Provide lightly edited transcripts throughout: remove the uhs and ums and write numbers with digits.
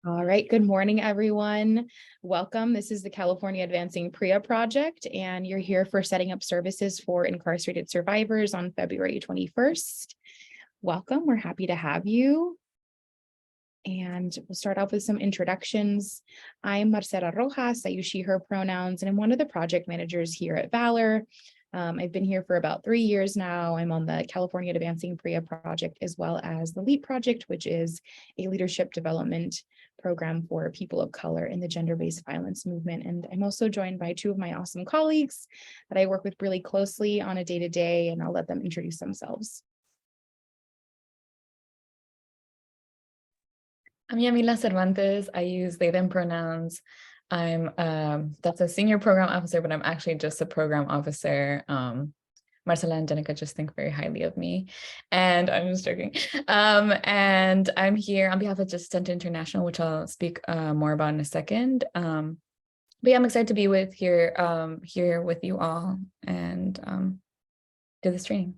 All right, good morning, everyone. Welcome. This is the California Advancing PREA project, and you're here for setting up services for incarcerated survivors on February 21st. Welcome, we're happy to have you. And we'll start off with some introductions. I'm Marcela Rojas, I use she, her pronouns, and I'm one of the project managers here at Valor. I've been here for about 3 years now. I'm on the California Advancing PREA project, as well as the LEAP project, which is a leadership development program for people of color in the gender-based violence movement. And I'm also joined by two of my awesome colleagues that I work with really closely on a day-to-day, and I'll let them introduce themselves. I'm Yamila Cervantes. I use they, them pronouns. I'm that's a senior program officer, but I'm actually just a program officer. Marcela and Jenica just think very highly of me, and I'm just joking. And I'm here on behalf of Just Attention International, which I'll speak more about in a second. But yeah, I'm excited to be here with you all and do this training.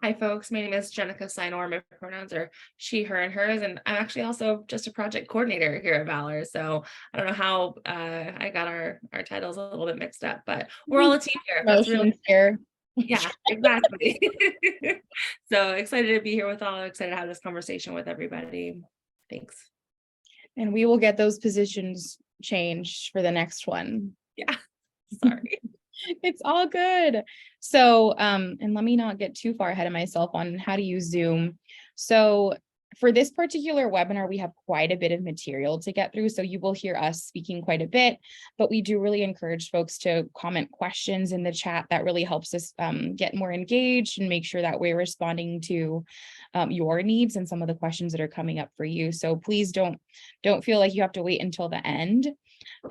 Hi, folks. My name is Jenica Sinor. My pronouns are she, her, and hers, and I'm actually also just a project coordinator here at Valor. So I don't know how I got our titles a little bit mixed up, but we're all a team here. That's really here. Yeah, exactly. So excited to be here with all. Excited to have this conversation with everybody. Thanks. And we will get those positions changed for the next one. Yeah, sorry. It's all good. So, and let me not get too far ahead of myself on how to use Zoom. So for this particular webinar, we have quite a bit of material to get through. So you will hear us speaking quite a bit, but we do really encourage folks to comment questions in the chat. That really helps us get more engaged and make sure that we're responding to your needs and some of the questions that are coming up for you. So please don't feel like you have to wait until the end.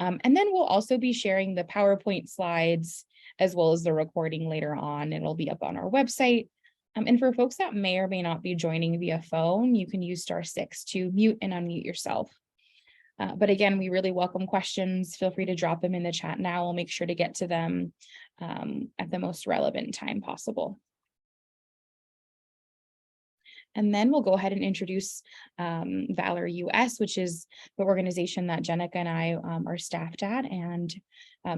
And then we'll also be sharing the PowerPoint slides as well as the recording later on. It'll be up on our website. And for folks that may or may not be joining via phone, you can use *6 to mute and unmute yourself. But again, we really welcome questions. Feel free to drop them in the chat now. We'll make sure to get to them at the most relevant time possible. And then we'll go ahead and introduce Valor US, which is the organization that Jenica and I are staffed at. And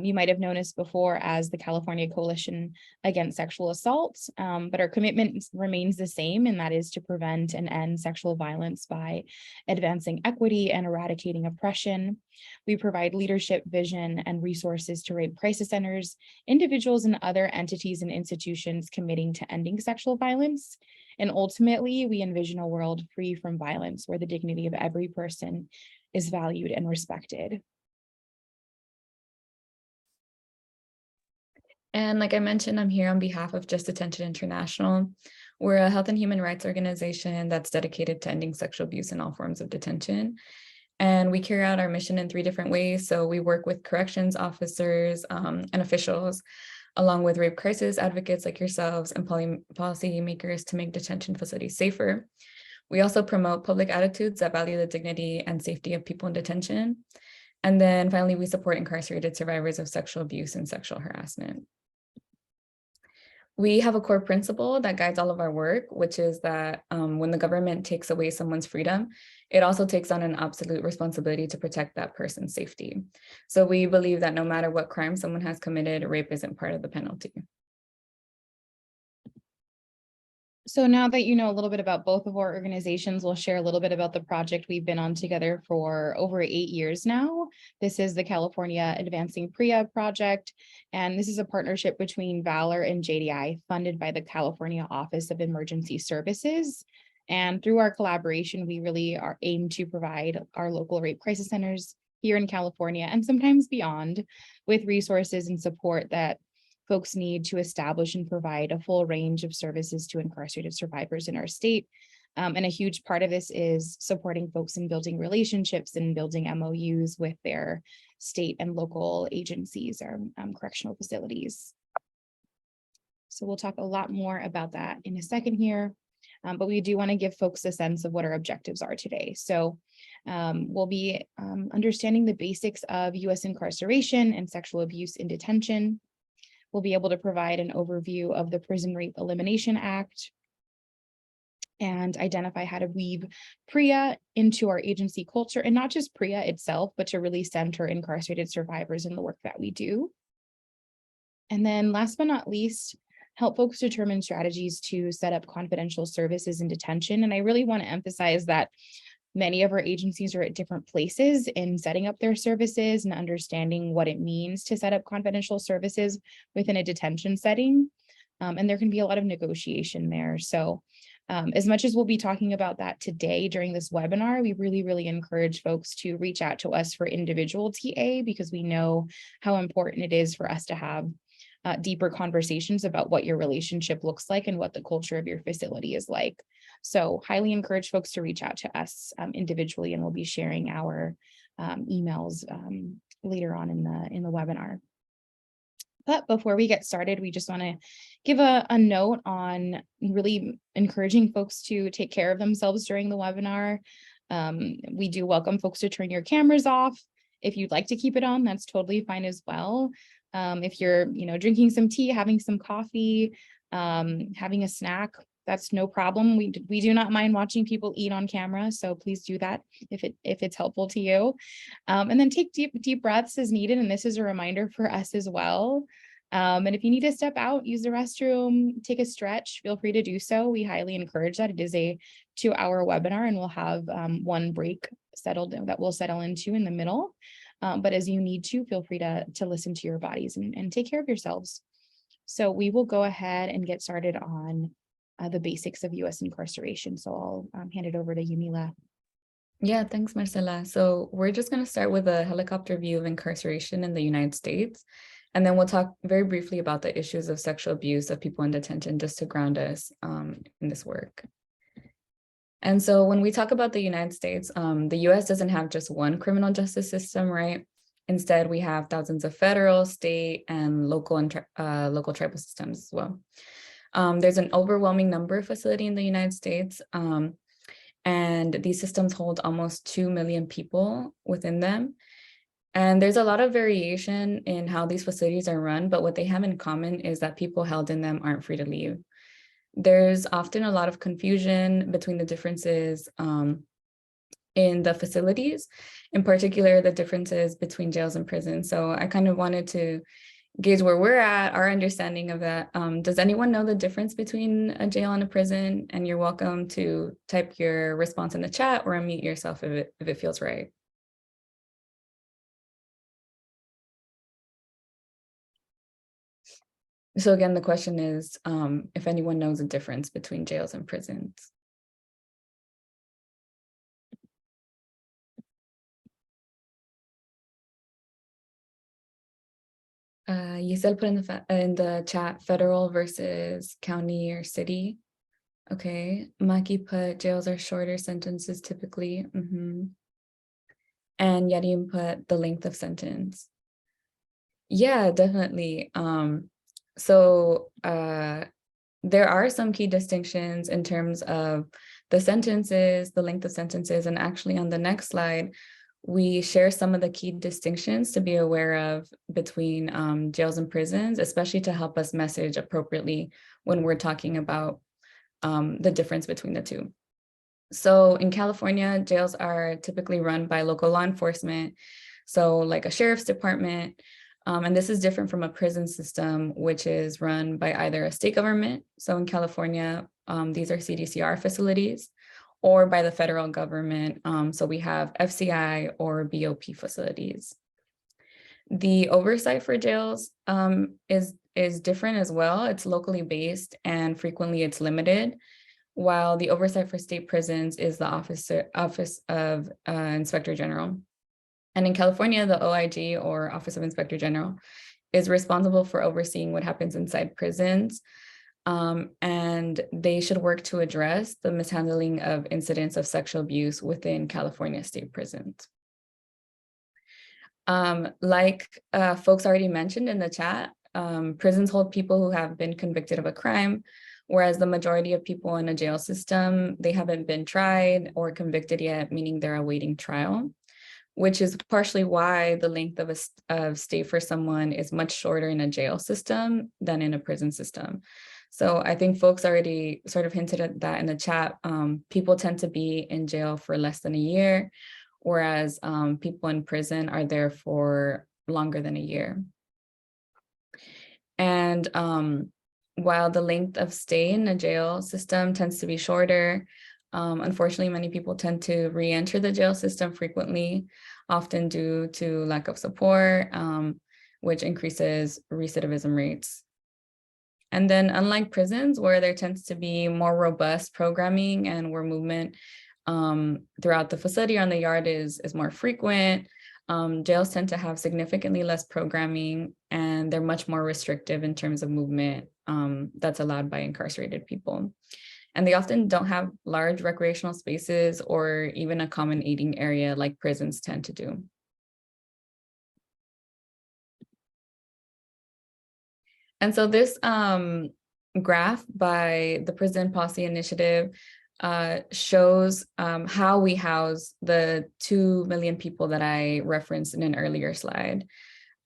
you might have known us before as the California Coalition Against Sexual Assault, but our commitment remains the same, and that is to prevent and end sexual violence by advancing equity and eradicating oppression. We provide leadership, vision, and resources to rape crisis centers, individuals, and other entities and institutions committing to ending sexual violence. And ultimately, we envision a world free from violence where the dignity of every person is valued and respected. And like I mentioned, I'm here on behalf of Just Attention International. We're a health and human rights organization that's dedicated to ending sexual abuse in all forms of detention. And we carry out our mission in 3 different ways. So we work with corrections officers and officials, along with rape crisis advocates like yourselves and policy makers to make detention facilities safer. We also promote public attitudes that value the dignity and safety of people in detention. And then finally, we support incarcerated survivors of sexual abuse and sexual harassment. We have a core principle that guides all of our work, which is that when the government takes away someone's freedom, it also takes on an absolute responsibility to protect that person's safety. So we believe that no matter what crime someone has committed, rape isn't part of the penalty. So now that you know a little bit about both of our organizations, we'll share a little bit about the project we've been on together for over 8 years now. This is the California Advancing PREA project, and this is a partnership between Valor and JDI, funded by the California Office of Emergency Services. And through our collaboration, we really are aimed to provide our local rape crisis centers here in California and sometimes beyond with resources and support that folks need to establish and provide a full range of services to incarcerated survivors in our state. And a huge part of this is supporting folks in building relationships and building MOUs with their state and local agencies or correctional facilities. So we'll talk a lot more about that in a second here. But we do want to give folks a sense of what our objectives are today. So we'll be understanding the basics of U.S. incarceration and sexual abuse in detention. We'll be able to provide an overview of the Prison Rape Elimination Act, and identify how to weave PREA into our agency culture, and not just PREA itself, but to really center incarcerated survivors in the work that we do. And then last but not least, help folks determine strategies to set up confidential services in detention. And I really want to emphasize that many of our agencies are at different places in setting up their services and understanding what it means to set up confidential services within a detention setting. And there can be a lot of negotiation there. So as much as we'll be talking about that today during this webinar, we really encourage folks to reach out to us for individual TA, because we know how important it is for us to have deeper conversations about what your relationship looks like and what the culture of your facility is like. So highly encourage folks to reach out to us individually, and we'll be sharing our emails later on in the webinar. But before we get started, we just want to give a note on really encouraging folks to take care of themselves during the webinar. We do welcome folks to turn your cameras off. If you'd like to keep it on, that's totally fine as well. If you're, drinking some tea, having some coffee, having a snack, that's no problem. We do not mind watching people eat on camera, so please do that if it's helpful to you. And then take deep breaths as needed, and this is a reminder for us as well. And if you need to step out, use the restroom, take a stretch, feel free to do so. We highly encourage that. It is a 2-hour webinar, and we'll have one break that we'll settle into in the middle. But as you need to, feel free to listen to your bodies and take care of yourselves. So we will go ahead and get started on the basics of U.S. incarceration. So I'll hand it over to you, Mila. Yeah, thanks, Marcela. So we're just going to start with a helicopter view of incarceration in the United States. And then we'll talk very briefly about the issues of sexual abuse of people in detention, just to ground us in this work. And so when we talk about the United States, the US doesn't have just one criminal justice system, right? Instead, we have thousands of federal, state, and local tribal systems as well. There's an overwhelming number of facilities in the United States, and these systems hold almost 2 million people within them. And there's a lot of variation in how these facilities are run, but what they have in common is that people held in them aren't free to leave. There's often a lot of confusion between the differences in the facilities, in particular, the differences between jails and prisons. So I kind of wanted to gauge where we're at, our understanding of that. Does anyone know the difference between a jail and a prison? And you're welcome to type your response in the chat or unmute yourself if it feels right. So again, the question is if anyone knows the difference between jails and prisons. Yisel put in the chat federal versus county or city. Okay, Maki put jails are shorter sentences typically. And Yadim put the length of sentence. Yeah, definitely. So there are some key distinctions in terms of the sentences, the length of sentences, and actually on the next slide, we share some of the key distinctions to be aware of between jails and prisons, especially to help us message appropriately when we're talking about the difference between the two. So in California, jails are typically run by local law enforcement, so like a sheriff's department. And this is different from a prison system, which is run by either a state government. So in California, these are CDCR facilities, or by the federal government. So we have FCI or BOP facilities. The oversight for jails is different as well. It's locally based and frequently it's limited, while the oversight for state prisons is the Office of Inspector General. And in California, the OIG, or Office of Inspector General, is responsible for overseeing what happens inside prisons. And they should work to address the mishandling of incidents of sexual abuse within California state prisons. Like folks already mentioned in the chat, prisons hold people who have been convicted of a crime, whereas the majority of people in a jail system, they haven't been tried or convicted yet, meaning they're awaiting trial, which is partially why the length of stay for someone is much shorter in a jail system than in a prison system. So I think folks already sort of hinted at that in the chat. People tend to be in jail for less than a year, whereas people in prison are there for longer than a year. And while the length of stay in the jail system tends to be shorter, unfortunately, many people tend to re-enter the jail system frequently, often due to lack of support, which increases recidivism rates. And then unlike prisons, where there tends to be more robust programming and where movement throughout the facility or on the yard is more frequent, jails tend to have significantly less programming, and they're much more restrictive in terms of movement that's allowed by incarcerated people. And they often don't have large recreational spaces or even a common eating area like prisons tend to do. And so this graph by the Prison Policy Initiative shows how we house the 2 million people that I referenced in an earlier slide.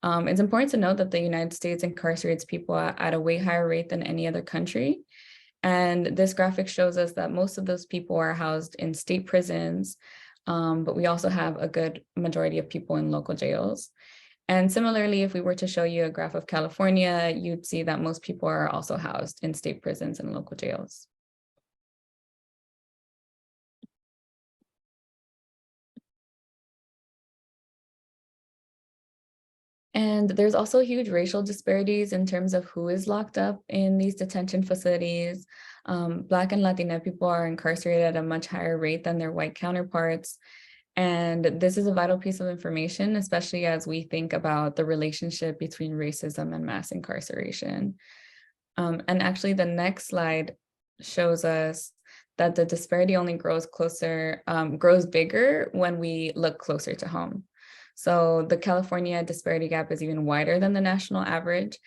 It's important to note that the United States incarcerates people at a way higher rate than any other country. And this graphic shows us that most of those people are housed in state prisons, but we also have a good majority of people in local jails. And similarly, if we were to show you a graph of California, you'd see that most people are also housed in state prisons and local jails. And there's also huge racial disparities in terms of who is locked up in these detention facilities. Black and Latina people are incarcerated at a much higher rate than their white counterparts. And this is a vital piece of information, especially as we think about the relationship between racism and mass incarceration. And actually the next slide shows us that the disparity only grows bigger when we look closer to home. So the California disparity gap is even wider than the national average,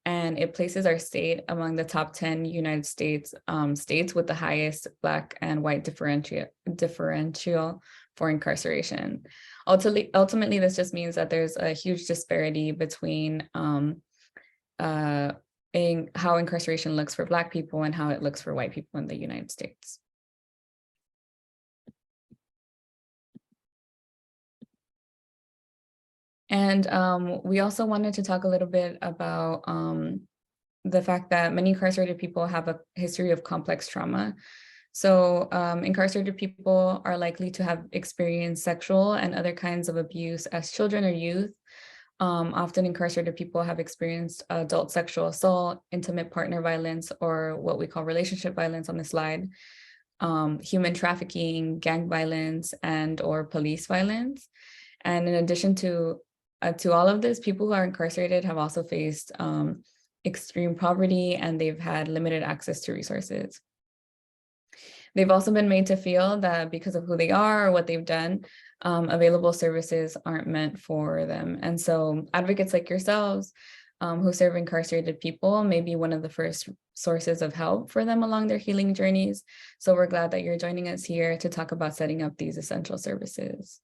and it places our state among the top 10 United States states with the highest Black and white differential for incarceration. Ultimately, this just means that there's a huge disparity between in how incarceration looks for Black people and how it looks for white people in the United States. And we also wanted to talk a little bit about the fact that many incarcerated people have a history of complex trauma. So incarcerated people are likely to have experienced sexual and other kinds of abuse as children or youth. Often incarcerated people have experienced adult sexual assault, intimate partner violence, or what we call relationship violence on the slide, human trafficking, gang violence, and or police violence. And in addition to all of this, people who are incarcerated have also faced extreme poverty, and they've had limited access to resources. They've also been made to feel that because of who they are or what they've done, available services aren't meant for them. And so advocates like yourselves who serve incarcerated people may be one of the first sources of help for them along their healing journeys. So we're glad that you're joining us here to talk about setting up these essential services.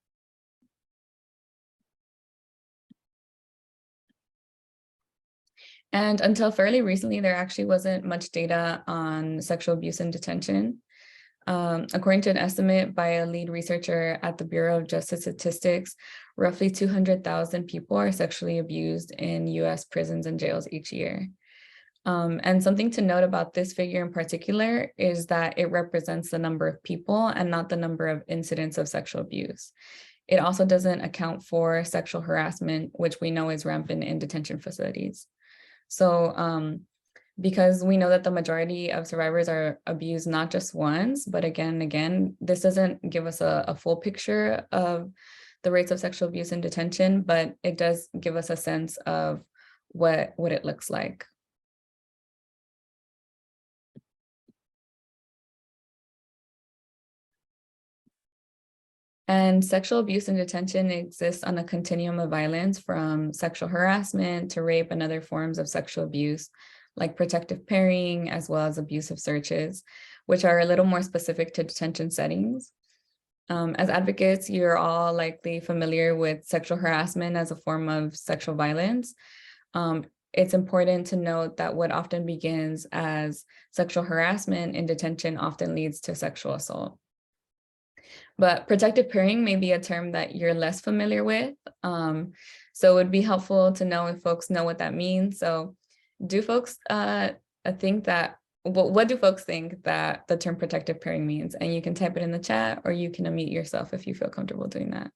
And until fairly recently, there actually wasn't much data on sexual abuse in detention. According to an estimate by a lead researcher at the Bureau of Justice Statistics, roughly 200,000 people are sexually abused in US prisons and jails each year. And something to note about this figure in particular is that it represents the number of people and not the number of incidents of sexual abuse. It also doesn't account for sexual harassment, which we know is rampant in detention facilities. So because we know that the majority of survivors are abused not just once, but again and again, this doesn't give us a full picture of the rates of sexual abuse in detention, but it does give us a sense of what it looks like. And sexual abuse in detention exists on a continuum of violence, from sexual harassment to rape and other forms of sexual abuse, like protective pairing, as well as abusive searches, which are a little more specific to detention settings. As advocates, you're all likely familiar with sexual harassment as a form of sexual violence. it's important to note that what often begins as sexual harassment in detention often leads to sexual assault. But protective pairing may be a term that you're less familiar with. So it would be helpful to know if folks know what that means. So do folks think that, what do folks think that the term protective pairing means? And you can type it in the chat, or you can unmute yourself if you feel comfortable doing that.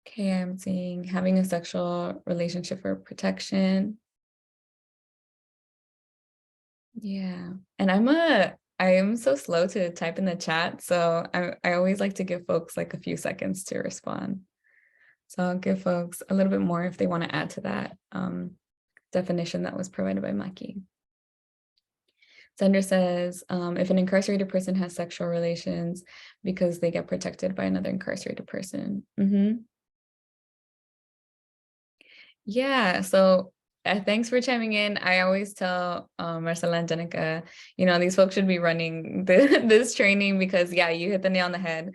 Okay, I'm seeing having a sexual relationship for protection. Yeah, and I am so slow to type in the chat, so I always like to give folks like a few seconds to respond. So I'll give folks a little bit more if they want to add to that definition that was provided by Maki. Sender says, if an incarcerated person has sexual relations because they get protected by another incarcerated person. Yeah, so thanks for chiming in. I always tell Marcela and Jenica, these folks should be running this training because, yeah, you hit the nail on the head.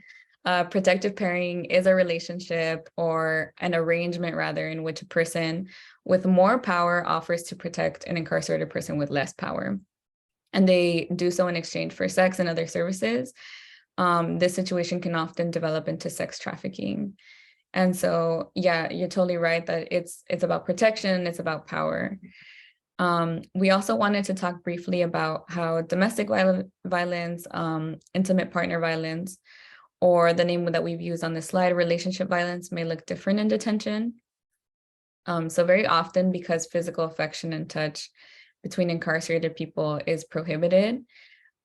Protective pairing is a relationship or an arrangement, rather, in which a person with more power offers to protect an incarcerated person with less power. And they do so in exchange for sex and other services. This situation can often develop into sex trafficking. And so, yeah, you're totally right that it's about protection, it's about power. We also wanted to talk briefly about how domestic violence, intimate partner violence, or the name that we've used on this slide, relationship violence, may look different in detention. So very often, because physical affection and touch between incarcerated people is prohibited,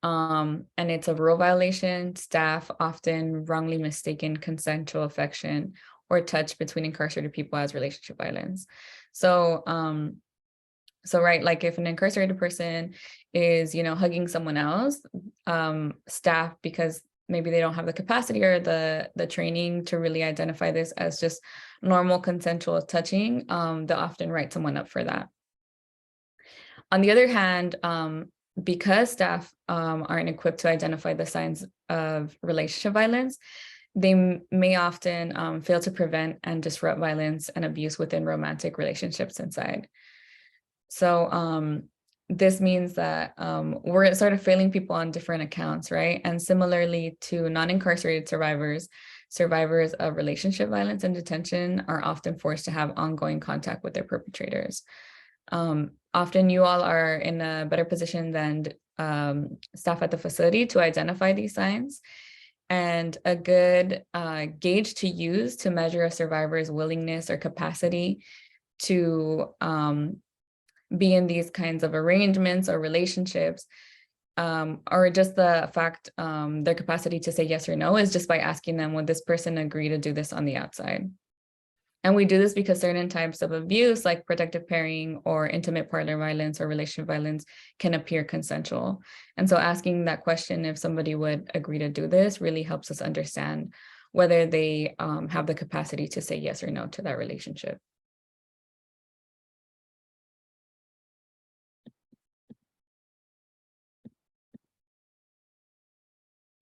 and it's a rule violation, staff often wrongly mistaken consensual affection or touch between incarcerated people as relationship violence. So, right, like if an incarcerated person is, hugging someone else, staff, because maybe they don't have the capacity or the training to really identify this as just normal consensual touching, they'll often write someone up for that. On the other hand, because staff aren't equipped to identify the signs of relationship violence, they may often fail to prevent and disrupt violence and abuse within romantic relationships inside. So this means that we're sort of failing people on different accounts, right? And similarly to non-incarcerated survivors of relationship violence in detention are often forced to have ongoing contact with their perpetrators. Often you all are in a better position than staff at the facility to identify these signs. And a good gauge to use to measure a survivor's willingness or capacity to be in these kinds of arrangements or relationships, or just the fact, their capacity to say yes or no, is just by asking them, would this person agree to do this on the outside? And we do this because certain types of abuse, like protective pairing or intimate partner violence or relationship violence, can appear consensual. And so asking that question, if somebody would agree to do this, really helps us understand whether they have the capacity to say yes or no to that relationship.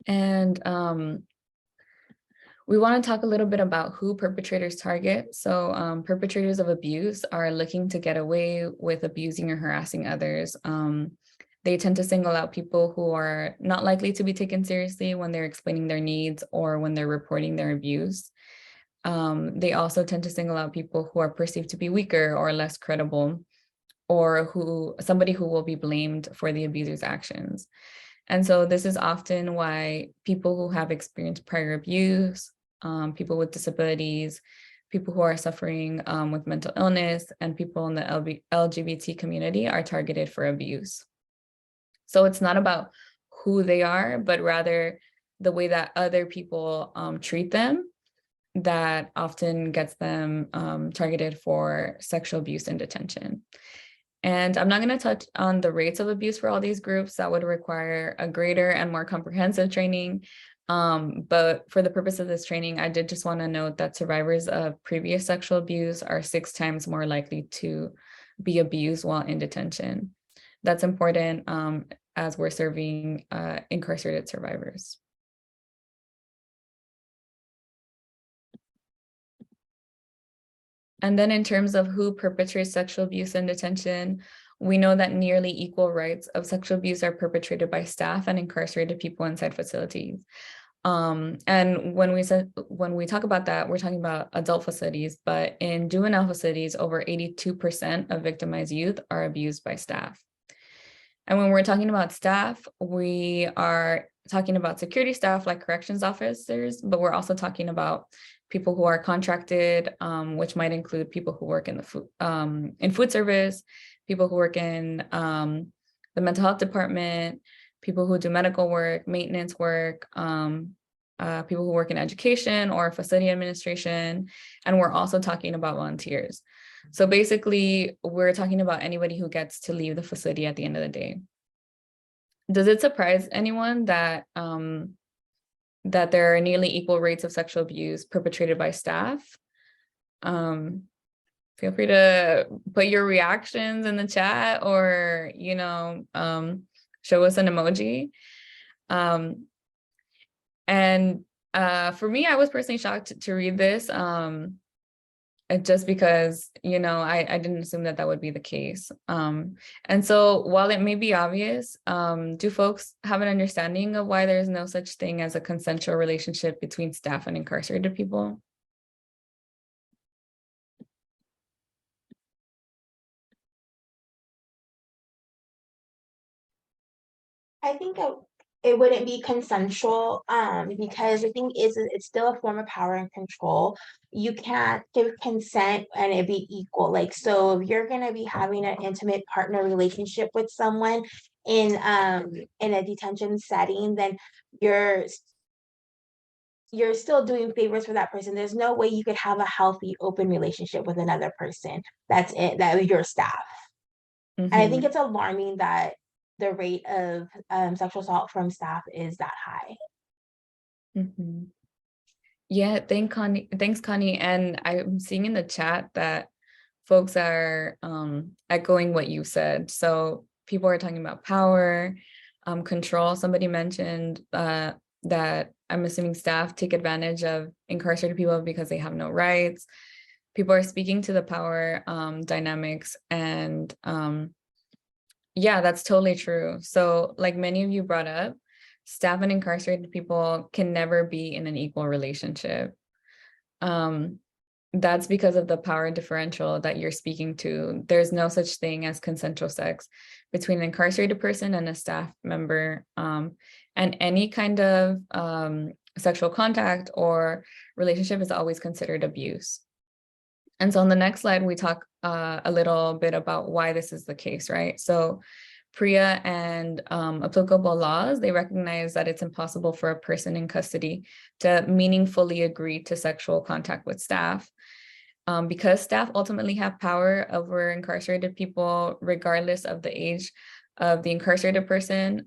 And we want to talk a little bit about who perpetrators target. So perpetrators of abuse are looking to get away with abusing or harassing others. They tend to single out people who are not likely to be taken seriously when they're explaining their needs or when they're reporting their abuse. They also tend to single out people who are perceived to be weaker or less credible, or somebody who will be blamed for the abuser's actions. And so this is often why people who have experienced prior abuse, people with disabilities, people who are suffering with mental illness, and people in the LGBT community are targeted for abuse. So it's not about who they are, but rather the way that other people treat them that often gets them targeted for sexual abuse in detention. And I'm not going to touch on the rates of abuse for all these groups. That would require a greater and more comprehensive training. But for the purpose of this training, I did just want to note that survivors of previous sexual abuse are 6 times more likely to be abused while in detention. That's important as we're serving incarcerated survivors. And then in terms of who perpetrates sexual abuse in detention, we know that nearly equal rights of sexual abuse are perpetrated by staff and incarcerated people inside facilities. And when we talk about that, we're talking about adult facilities, but in juvenile facilities, over 82% of victimized youth are abused by staff. And when we're talking about staff, we are talking about security staff like corrections officers, but we're also talking about people who are contracted, which might include people who work in the food service, people who work in the mental health department, people who do medical work, maintenance work, people who work in education or facility administration, and we're also talking about volunteers. So basically, we're talking about anybody who gets to leave the facility at the end of the day. Does it surprise anyone that that there are nearly equal rates of sexual abuse perpetrated by staff? Feel free to put your reactions in the chat, or show us an emoji. And for me, I was personally shocked to read this, just because, I didn't assume that would be the case. And so while it may be obvious, do folks have an understanding of why there's no such thing as a consensual relationship between staff and incarcerated people? I think it wouldn't be consensual, because I think it's still a form of power and control. You can't give consent and it be equal. Like, so if you're gonna be having an intimate partner relationship with someone in a detention setting, then you're still doing favors for that person. There's no way you could have a healthy, open relationship with another person. That your staff. And I think it's alarming that the rate of sexual assault from staff is that high. Yeah, thanks, Connie. And I'm seeing in the chat that folks are echoing what you said. So people are talking about power, control. Somebody mentioned that I'm assuming staff take advantage of incarcerated people because they have no rights. People are speaking to the power dynamics, and yeah, that's totally true. So like many of you brought up, staff and incarcerated people can never be in an equal relationship. That's because of the power differential that you're speaking to. There's no such thing as consensual sex between an incarcerated person and a staff member. And any kind of sexual contact or relationship is always considered abuse. And so on the next slide, we talk a little bit about why this is the case, right? So PREA and applicable laws, they recognize that it's impossible for a person in custody to meaningfully agree to sexual contact with staff. Because staff ultimately have power over incarcerated people, regardless of the age of the incarcerated person,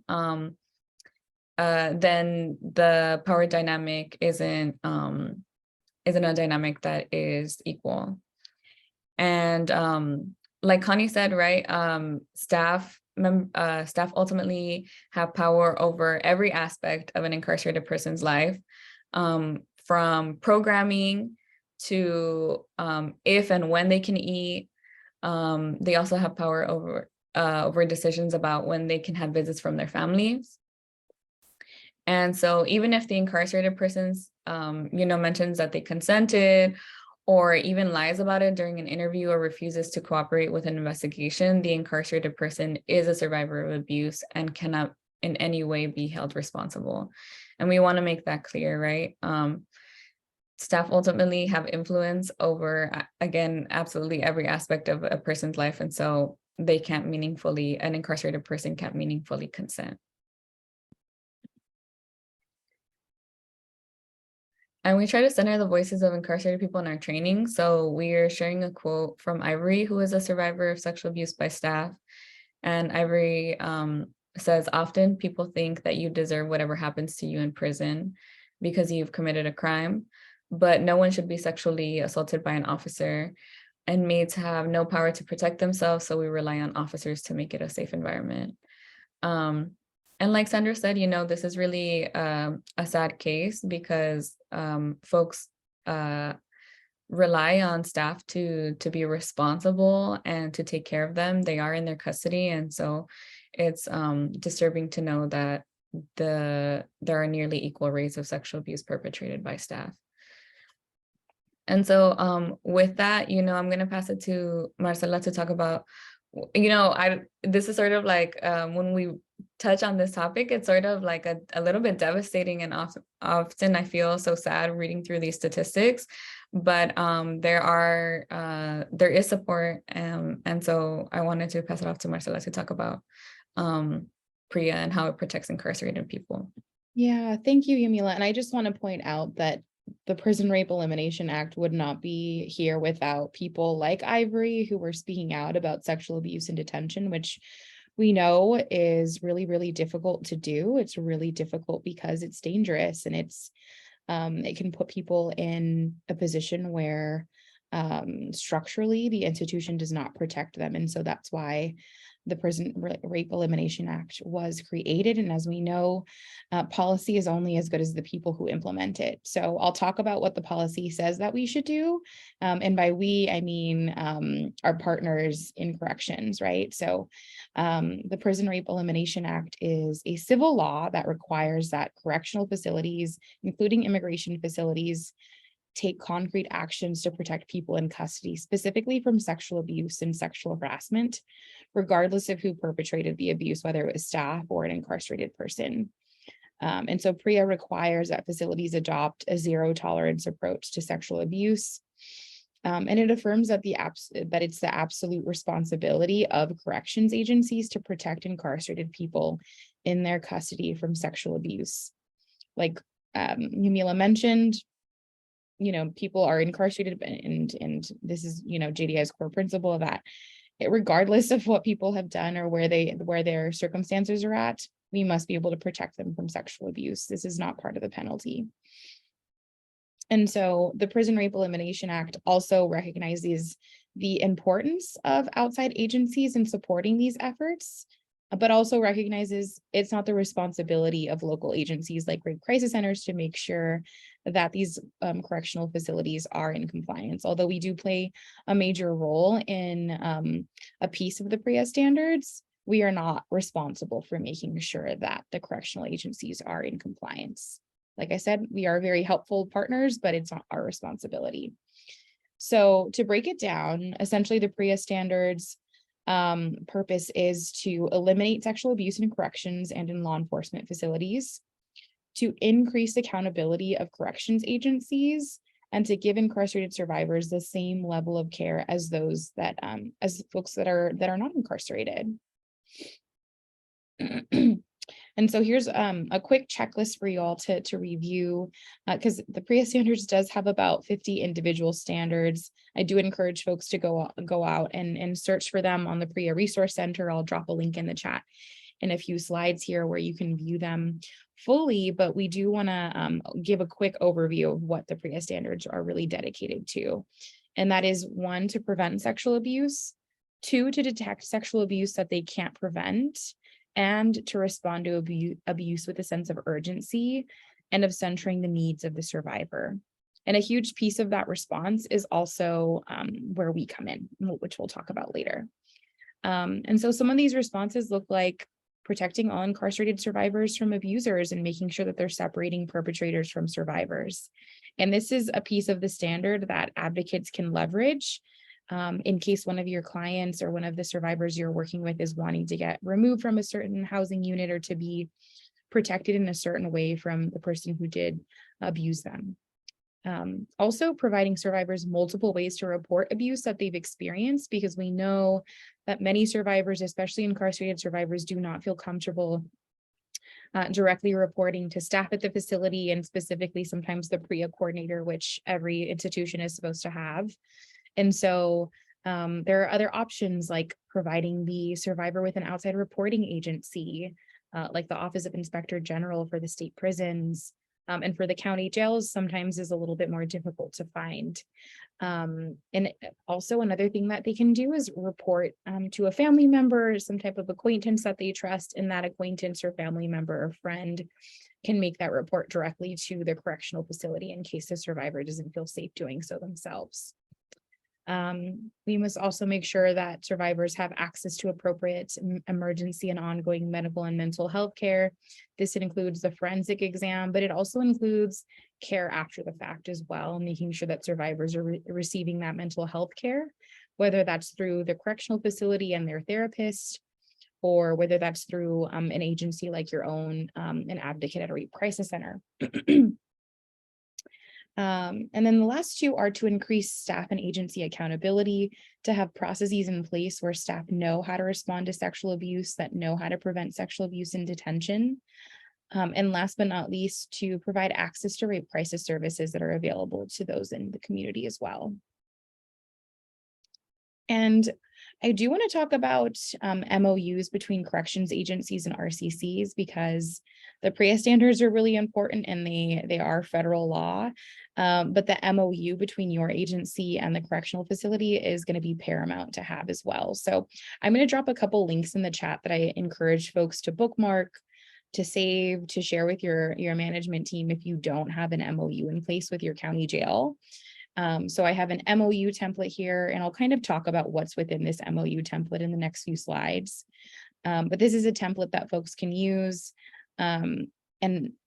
then the power dynamic isn't a dynamic that is equal. And like Connie said, right, staff ultimately have power over every aspect of an incarcerated person's life, from programming to if and when they can eat. They also have power over decisions about when they can have visits from their families. And so even if the incarcerated person's, mentions that they consented or even lies about it during an interview or refuses to cooperate with an investigation, the incarcerated person is a survivor of abuse and cannot in any way be held responsible. And we want to make that clear, right? Staff ultimately have influence over, again, absolutely every aspect of a person's life. And so an incarcerated person can't meaningfully consent. And we try to center the voices of incarcerated people in our training. So we are sharing a quote from Ivory, who is a survivor of sexual abuse by staff. And Ivory says often people think that you deserve whatever happens to you in prison because you've committed a crime, but no one should be sexually assaulted by an officer. Inmates have no power to protect themselves, so we rely on officers to make it a safe environment. And like Sandra said, this is really a sad case because folks rely on staff to be responsible and to take care of them. They are in their custody, and so it's disturbing to know that there are nearly equal rates of sexual abuse perpetrated by staff. And so with that, I'm going to pass it to Marcela to talk about, this is sort of like when we touch on this topic, it's sort of like a little bit devastating, and often I feel so sad reading through these statistics, but there is support. And so I wanted to pass it off to Marcela to talk about PREA and how it protects incarcerated people. Yeah, thank you, Yamila. And I just want to point out that the Prison Rape Elimination Act would not be here without people like Ivory, who were speaking out about sexual abuse in detention, which we know is really, really difficult to do. It's really difficult because it's dangerous, and it can put people in a position where structurally the institution does not protect them. And so that's why the Prison Rape Elimination Act was created. And as we know, policy is only as good as the people who implement it. So I'll talk about what the policy says that we should do. And by we, I mean our partners in corrections, right? So the Prison Rape Elimination Act is a civil law that requires that correctional facilities, including immigration facilities, take concrete actions to protect people in custody, specifically from sexual abuse and sexual harassment, regardless of who perpetrated the abuse, whether it was staff or an incarcerated person. And so PREA requires that facilities adopt a zero tolerance approach to sexual abuse. And it affirms that it's the absolute responsibility of corrections agencies to protect incarcerated people in their custody from sexual abuse. Like Yamila mentioned, people are incarcerated, and this is, JDI's core principle, that regardless of what people have done or where their circumstances are at, we must be able to protect them from sexual abuse. This is not part of the penalty. And so the Prison Rape Elimination Act also recognizes the importance of outside agencies in supporting these efforts, but also recognizes it's not the responsibility of local agencies like rape crisis centers to make sure that these correctional facilities are in compliance. Although we do play a major role in a piece of the PREA standards, we are not responsible for making sure that the correctional agencies are in compliance. Like I said, we are very helpful partners, but it's not our responsibility. So to break it down, essentially the PREA standards purpose is to eliminate sexual abuse in corrections and in law enforcement facilities, to increase accountability of corrections agencies, and to give incarcerated survivors the same level of care as those that as folks that are not incarcerated. And so here's a quick checklist for you all to review, because the PREA standards does have about 50 individual standards. I do encourage folks to go out and search for them on the PREA Resource Center. I'll drop a link in the chat in a few slides here where you can view them fully, but we do want to give a quick overview of what the PREA standards are really dedicated to. And that is 1, to prevent sexual abuse, 2, to detect sexual abuse that they can't prevent, and to respond to abuse with a sense of urgency and of centering the needs of the survivor. And a huge piece of that response is also where we come in, which we'll talk about later. And so some of these responses look like protecting all incarcerated survivors from abusers and making sure that they're separating perpetrators from survivors. And this is a piece of the standard that advocates can leverage in case one of your clients or one of the survivors you're working with is wanting to get removed from a certain housing unit or to be protected in a certain way from the person who did abuse them. Also providing survivors multiple ways to report abuse that they've experienced, because we know that many survivors, especially incarcerated survivors, do not feel comfortable directly reporting to staff at the facility, and specifically sometimes the PREA coordinator, which every institution is supposed to have. And so There are other options like providing the survivor with an outside reporting agency, like the Office of Inspector General for the state prisons, and for the county jails sometimes is a little bit more difficult to find. And also another thing that they can do is report to a family member, some type of acquaintance that they trust, and that acquaintance or family member or friend can make that report directly to the correctional facility in case the survivor doesn't feel safe doing so themselves. We must also make sure that survivors have access to appropriate emergency and ongoing medical and mental health care. This includes the forensic exam, but it also includes care after the fact as well, making sure that survivors are receiving that mental health care, whether that's through the correctional facility and their therapist, or whether that's through an agency like your own, an advocate at a rape crisis center. And then the last two are to increase staff and agency accountability, to have processes in place where staff know how to respond to sexual abuse, that know how to prevent sexual abuse in detention. And last but not least, to provide access to rape crisis services that are available to those in the community as well. And I do want to talk about MOUs between corrections agencies and RCCs, because the PREA standards are really important and they are federal law. But the MOU between your agency and the correctional facility is going to be paramount to have as well. So I'm going to drop a couple links in the chat that I encourage folks to bookmark, to save, to share with your management team if you don't have an MOU in place with your county jail. So I have an MOU template here, and I'll kind of talk about what's within this MOU template in the next few slides. But this is a template that folks can use. And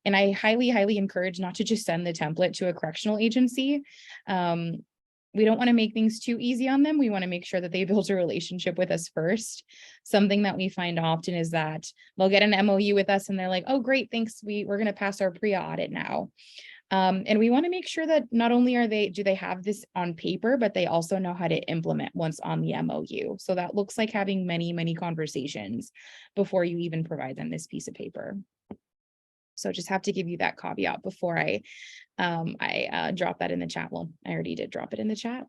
I highly encourage not to just send the template to a correctional agency. We don't want to make things too easy on them. We want to make sure that they build a relationship with us first. Something that we find often is that they'll get an MOU with us and they're like, oh, great, thanks. We're going to pass our PREA audit now. And we want to make sure that not only do they have this on paper, but they also know how to implement once on the MOU. So that looks like having many conversations before you even provide them this piece of paper. So just have to give you that caveat before I drop that in the chat. Well, I already did drop it in the chat.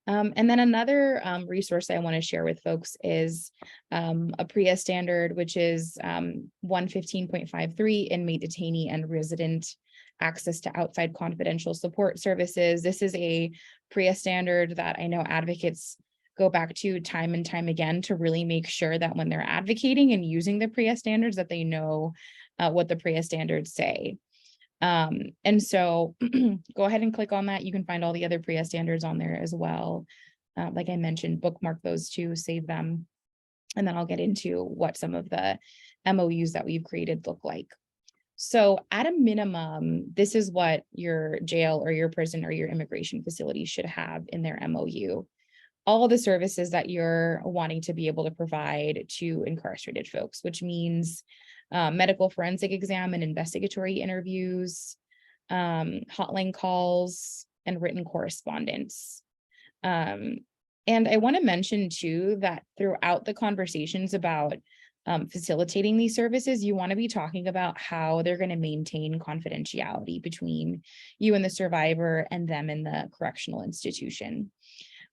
And then another resource I want to share with folks is a PREA standard, which is 115.53, inmate, detainee, and resident access to outside confidential support services. This is a PREA standard that I know advocates go back to time and time again to really make sure that when they're advocating and using the PREA standards, that they know what the PREA standards say. And so go ahead and click on that. You can find all the other PREA standards on there as well. Like I mentioned, bookmark those two, save them. And then I'll get into what some of the MOUs that we've created look like. So at a minimum, this is what your jail or your prison or your immigration facility should have in their MOU. All the services that you're wanting to be able to provide to incarcerated folks, which means medical forensic exam and investigatory interviews, hotline calls, and written correspondence. And I want to mention too that throughout the conversations about facilitating these services, you want to be talking about how they're going to maintain confidentiality between you and the survivor and them in the correctional institution.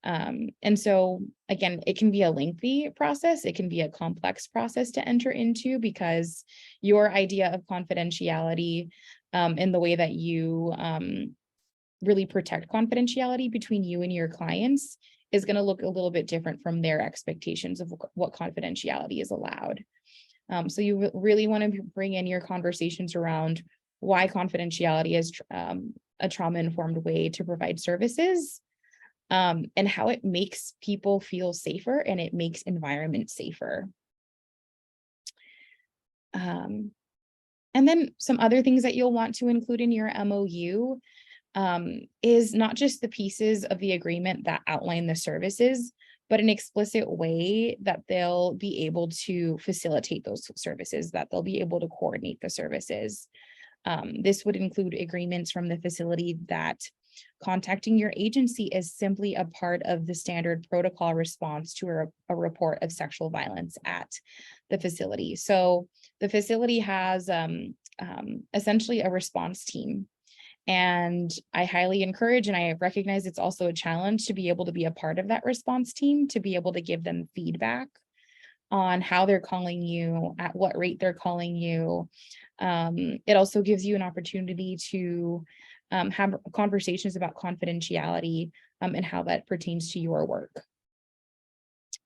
And so again, it can be a lengthy process. It can be a complex process to enter into, because your idea of confidentiality and the way that you really protect confidentiality between you and your clients is going to look a little bit different from their expectations of what confidentiality is allowed. So you really want to bring in your conversations around why confidentiality is a trauma-informed way to provide services, and how it makes people feel safer and it makes environments safer. And then some other things that you'll want to include in your MOU is not just the pieces of the agreement that outline the services, but an explicit way that they'll be able to facilitate those services, that they'll be able to coordinate the services. This would include agreements from the facility that contacting your agency is simply a part of the standard protocol response to a report of sexual violence at the facility. So the facility has essentially a response team. And I highly encourage, and I recognize it's also a challenge to be able to be a part of that response team, to be able to give them feedback on how they're calling you, at what rate they're calling you. It also gives you an opportunity to have conversations about confidentiality and how that pertains to your work.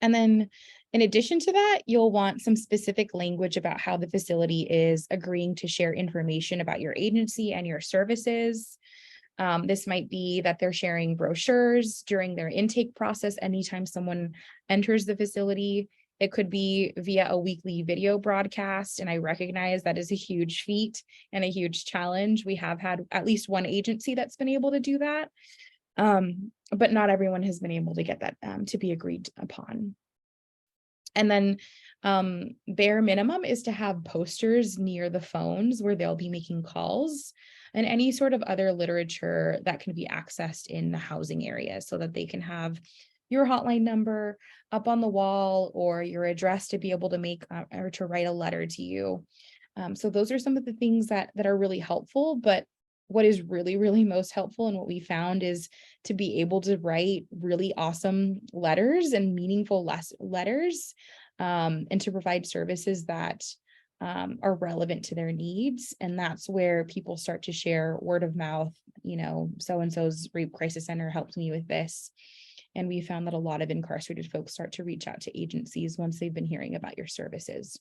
And then in addition to that, you'll want some specific language about how the facility is agreeing to share information about your agency and your services. This might be that they're sharing brochures during their intake process anytime someone enters the facility. It could be via a weekly video broadcast, and I recognize that is a huge feat and a huge challenge. We have had at least one agency that's been able to do that, but not everyone has been able to get that to be agreed upon. And then bare minimum is to have posters near the phones where they'll be making calls, and any sort of other literature that can be accessed in the housing area, so that they can have your hotline number up on the wall or your address to be able to make or to write a letter to you. So those are some of the things that are really helpful. But what is really, really most helpful and what we found is to be able to write really awesome letters and meaningful letters, and to provide services that are relevant to their needs. And that's where people start to share word of mouth, so-and-so's rape crisis center helped me with this. And we found that a lot of incarcerated folks start to reach out to agencies once they've been hearing about your services.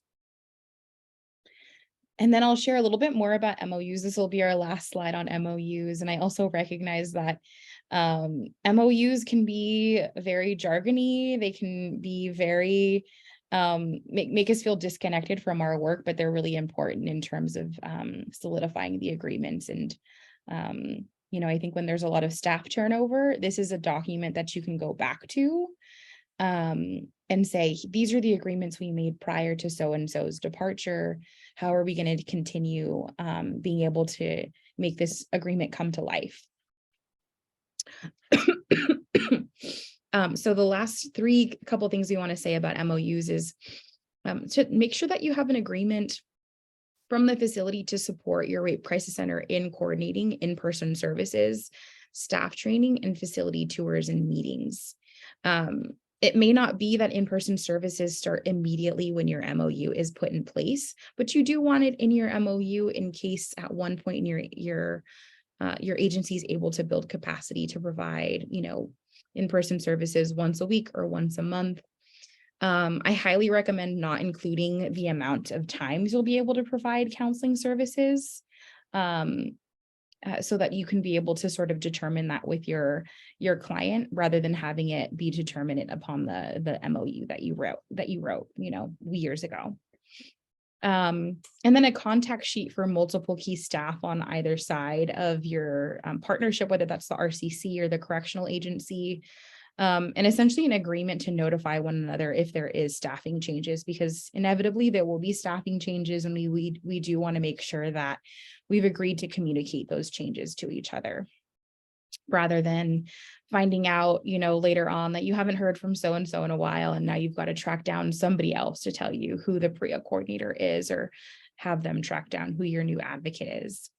And then I'll share a little bit more about MOUs. This will be our last slide on MOUs. And I also recognize that MOUs can be very jargony. They can be very, make us feel disconnected from our work, but they're really important in terms of solidifying the agreements. And, I think when there's a lot of staff turnover, this is a document that you can go back to and say, these are the agreements we made prior to so-and-so's departure. How are we going to continue being able to make this agreement come to life? So the last couple things we want to say about MOUs is to make sure that you have an agreement from the facility to support your rape crisis center in coordinating in-person services, staff training, and facility tours and meetings. It may not be that in-person services start immediately when your MOU is put in place, but you do want it in your MOU in case at one point in your agency is able to build capacity to provide, in-person services once a week or once a month. I highly recommend not including the amount of times you'll be able to provide counseling services, so that you can be able to sort of determine that with your client, rather than having it be determinate upon the MOU that you wrote, years ago. And then a contact sheet for multiple key staff on either side of your partnership, whether that's the RCC or the correctional agency, and essentially an agreement to notify one another if there is staffing changes, because inevitably there will be staffing changes, and we do want to make sure that we've agreed to communicate those changes to each other, rather than finding out, later on that you haven't heard from so-and-so in a while, and now you've got to track down somebody else to tell you who the PREA coordinator is, or have them track down who your new advocate is.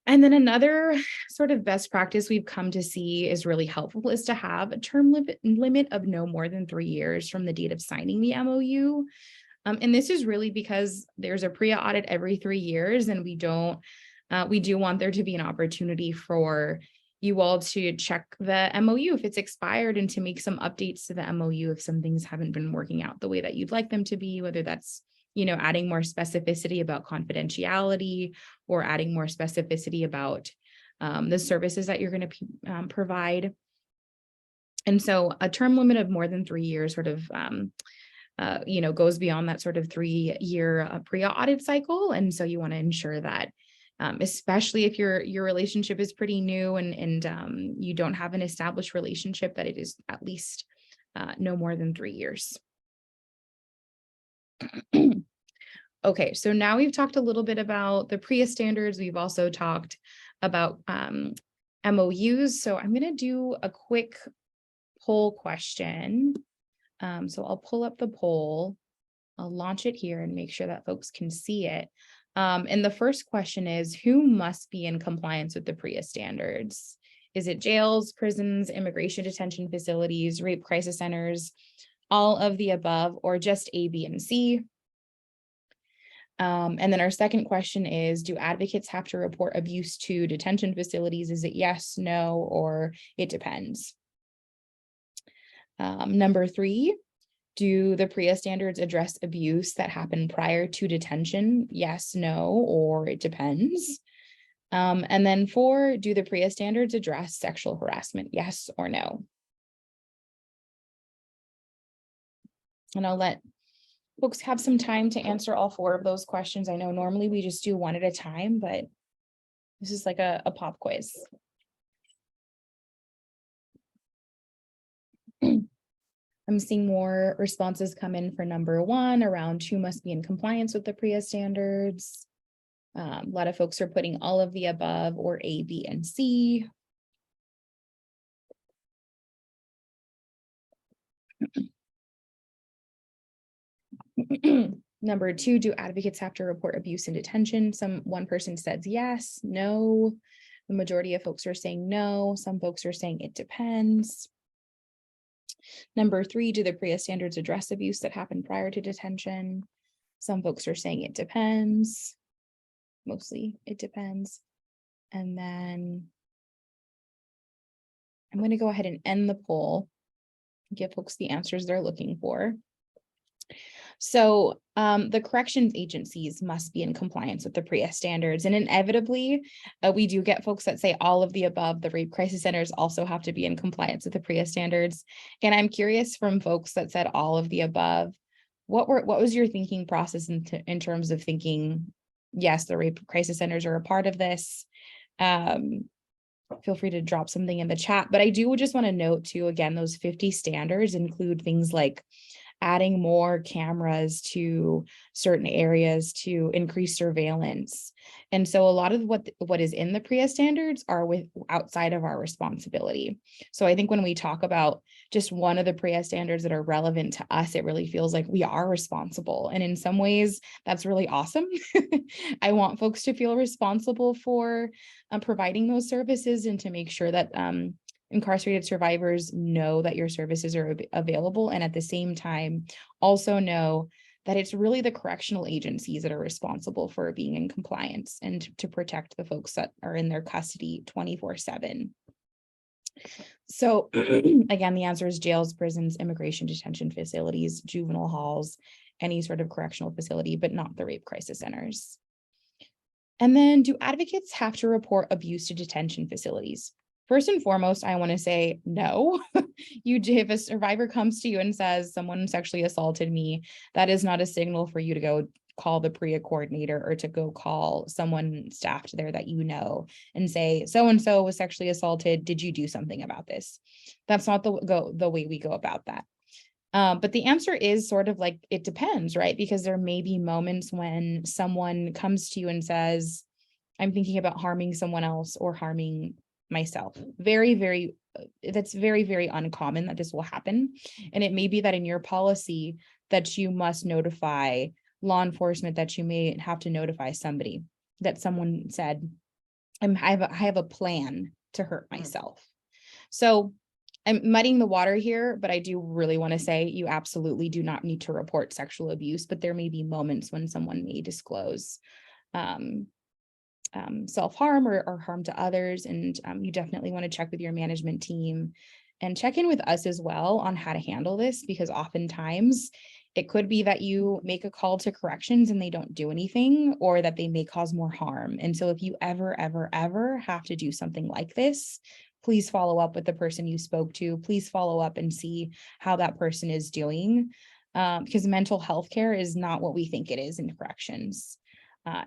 And then another sort of best practice we've come to see is really helpful is to have a term limit of no more than 3 years from the date of signing the MOU. And this is really because there's a PREA audit every 3 years, and we do want there to be an opportunity for you all to check the MOU if it's expired, and to make some updates to the MOU if some things haven't been working out the way that you'd like them to be, whether that's adding more specificity about confidentiality, or adding more specificity about the services that you're going to provide. And so a term limit of more than 3 years sort of, goes beyond that sort of 3-year PREA audit cycle. And so you want to ensure that, especially if your relationship is pretty new and you don't have an established relationship, that it is at least no more than 3 years. Okay, so now we've talked a little bit about the PREA standards. We've also talked about MOUs. So I'm going to do a quick poll question. So I'll pull up the poll. I'll launch it here and make sure that folks can see it. And the first question is, who must be in compliance with the PREA standards? Is it jails, prisons, immigration detention facilities, rape crisis centers, all of the above, or just A, B, and C? And then our second question is, do advocates have to report abuse to detention facilities? Is it yes, no, or it depends? Number 3, do the PREA standards address abuse that happened prior to detention? Yes, no, or it depends. And then 4, do the PREA standards address sexual harassment? Yes or no? And I'll let folks have some time to answer all 4 of those questions. I know normally we just do one at a time, but this is like a pop quiz. I'm seeing more responses come in for number 1, around who must be in compliance with the PREA standards. A lot of folks are putting all of the above, or A, B, and C. Number 2, do advocates have to report abuse in detention? One person says yes, no. The majority of folks are saying no. Some folks are saying it depends. Number 3, do the PREA standards address abuse that happened prior to detention? Some folks are saying it depends. Mostly it depends. And then I'm going to go ahead and end the poll, give folks the answers they're looking for. So the corrections agencies must be in compliance with the PREA standards, and inevitably we do get folks that say all of the above. The rape crisis centers also have to be in compliance with the PREA standards. And I'm curious, from folks that said all of the above, what was your thinking process in terms of thinking, yes, the rape crisis centers are a part of this? Feel free to drop something in the chat, but I do just want to note too, again, those 50 standards include things like adding more cameras to certain areas to increase surveillance. And so a lot of what is in the PREA standards are outside of our responsibility. So I think when we talk about just one of the PREA standards that are relevant to us, it really feels like we are responsible. And in some ways, that's really awesome. I want folks to feel responsible for providing those services, and to make sure that incarcerated survivors know that your services are available, and at the same time also know that it's really the correctional agencies that are responsible for being in compliance and to protect the folks that are in their custody 24/7. So again, the answer is jails, prisons, immigration detention facilities, juvenile halls, any sort of correctional facility, but not the rape crisis centers. And then, do advocates have to report abuse to detention facilities? First and foremost, I want to say no. If a survivor comes to you and says someone sexually assaulted me, that is not a signal for you to go call the PREA coordinator or to go call someone staffed there that you know and say, so-and-so was sexually assaulted. Did you do something about this? That's not the way we go about that. But the answer is sort of like, it depends, right? Because there may be moments when someone comes to you and says, I'm thinking about harming someone else or harming myself. That's very, very uncommon that this will happen. And it may be that in your policy that you must notify law enforcement, that you may have to notify somebody, that someone said, I have a plan to hurt myself. So I'm muddying the water here, but I do really want to say you absolutely do not need to report sexual abuse, but there may be moments when someone may disclose self-harm or harm to others. And you definitely want to check with your management team and check in with us as well on how to handle this, because oftentimes it could be that you make a call to corrections and they don't do anything, or that they may cause more harm. And so if you ever have to do something like this, please follow up with the person you spoke to. Please follow up and see how that person is doing, because mental health care is not what we think it is in corrections.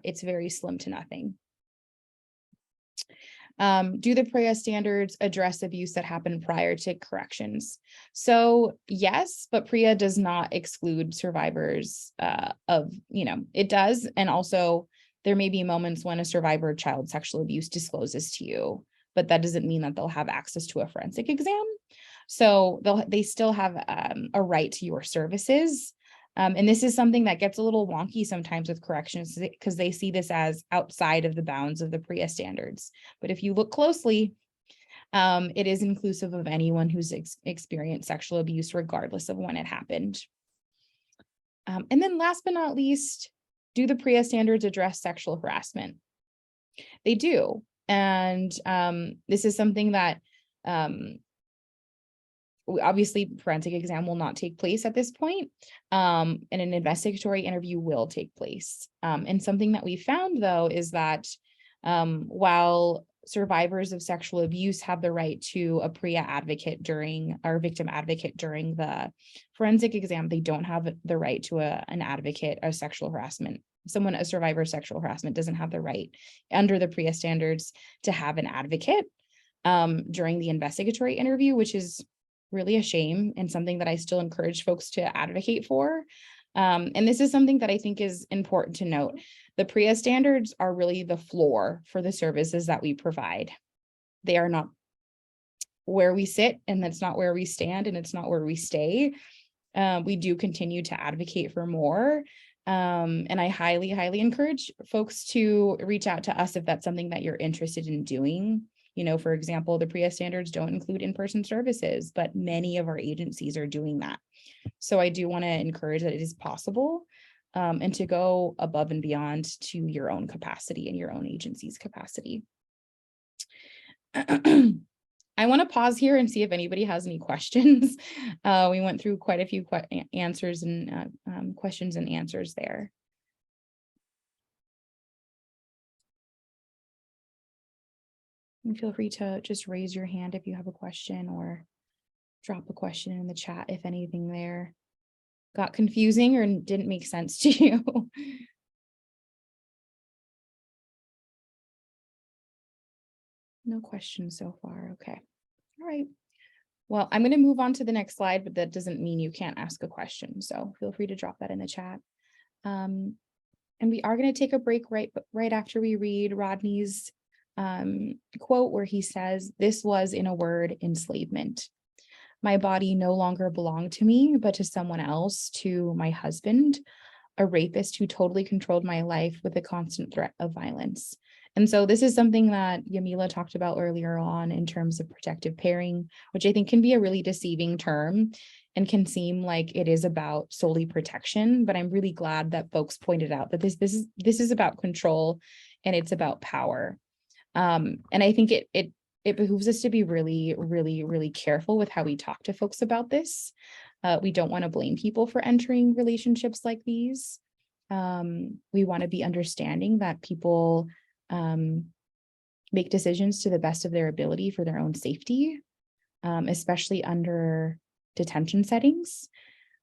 It's very slim to nothing. Do the PREA standards address abuse that happened prior to corrections? So yes, but PREA does not exclude survivors it does. And also there may be moments when a survivor of child sexual abuse discloses to you, but that doesn't mean that they'll have access to a forensic exam. So they still have a right to your services. And this is something that gets a little wonky sometimes with corrections because they see this as outside of the bounds of the PREA standards. But if you look closely, it is inclusive of anyone who's experienced sexual abuse, regardless of when it happened. And then last but not least, do the PREA standards address sexual harassment? They do. And this is something that obviously forensic exam will not take place at this point, and an investigatory interview will take place. And something that we found, though, is that while survivors of sexual abuse have the right to a PREA advocate during, or victim advocate during the forensic exam, they don't have the right to an advocate of sexual harassment. Someone, a survivor of sexual harassment, doesn't have the right under the PREA standards to have an advocate during the investigatory interview, which is really a shame and something that I still encourage folks to advocate for. And this is something that I think is important to note. The PREA standards are really the floor for the services that we provide. They are not where we sit, and that's not where we stand, and it's not where we stay. We do continue to advocate for more. And I highly, highly encourage folks to reach out to us if that's something that you're interested in doing. You know, for example, the PREA standards don't include in-person services, but many of our agencies are doing that. So I do want to encourage that it is possible, and to go above and beyond to your own capacity and your own agency's capacity. I want to pause here and see if anybody has any questions. We went through quite a few answers and questions and answers there. And feel free to just raise your hand if you have a question, or drop a question in the chat if anything there got confusing or didn't make sense to you. No questions so far. Okay. All right. Well, I'm going to move on to the next slide, but that doesn't mean you can't ask a question. So feel free to drop that in the chat. And we are going to take a break right after we read Rodney's quote, where he says, "This was, in a word, enslavement. My body no longer belonged to me, but to someone else, to my husband, a rapist who totally controlled my life with a constant threat of violence." And so this is something that Yamila talked about earlier on in terms of protective pairing, which I think can be a really deceiving term and can seem like it is about solely protection. But I'm really glad that folks pointed out that this is about control, and it's about power. And I think it behooves us to be really, really, really careful with how we talk to folks about this. We don't want to blame people for entering relationships like these. We want to be understanding that people make decisions to the best of their ability for their own safety, especially under detention settings.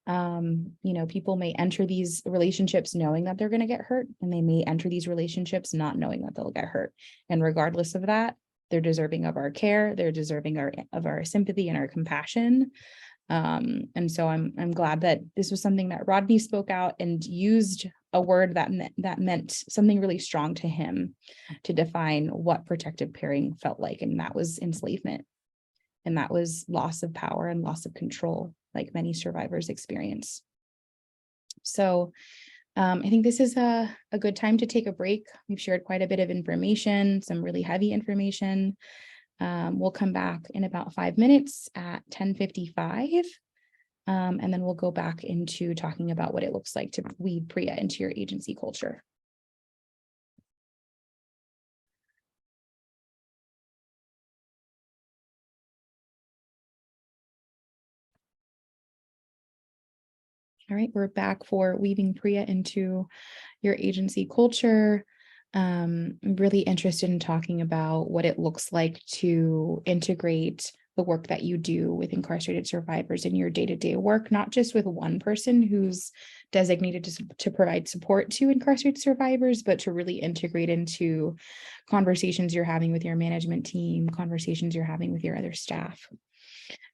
You know, people may enter these relationships knowing that they're going to get hurt, and they may enter these relationships not knowing that they'll get hurt. And regardless of that, they're deserving of our care. They're deserving of our sympathy and our compassion. And so I'm glad that this was something that Rodney spoke out and used a word that meant something really strong to him to define what protective pairing felt like. And that was enslavement. And that was loss of power and loss of control, like many survivors experience. So I think this is a good time to take a break. We've shared quite a bit of information, some really heavy information. We'll come back in about 5 minutes at 10:55. And then we'll go back into talking about what it looks like to weave PREA into your agency culture. All right, we're back for weaving PREA into your agency culture. I'm really interested in talking about what it looks like to integrate the work that you do with incarcerated survivors in your day-to-day work, not just with one person who's designated to provide support to incarcerated survivors, but to really integrate into conversations you're having with your management team, conversations you're having with your other staff.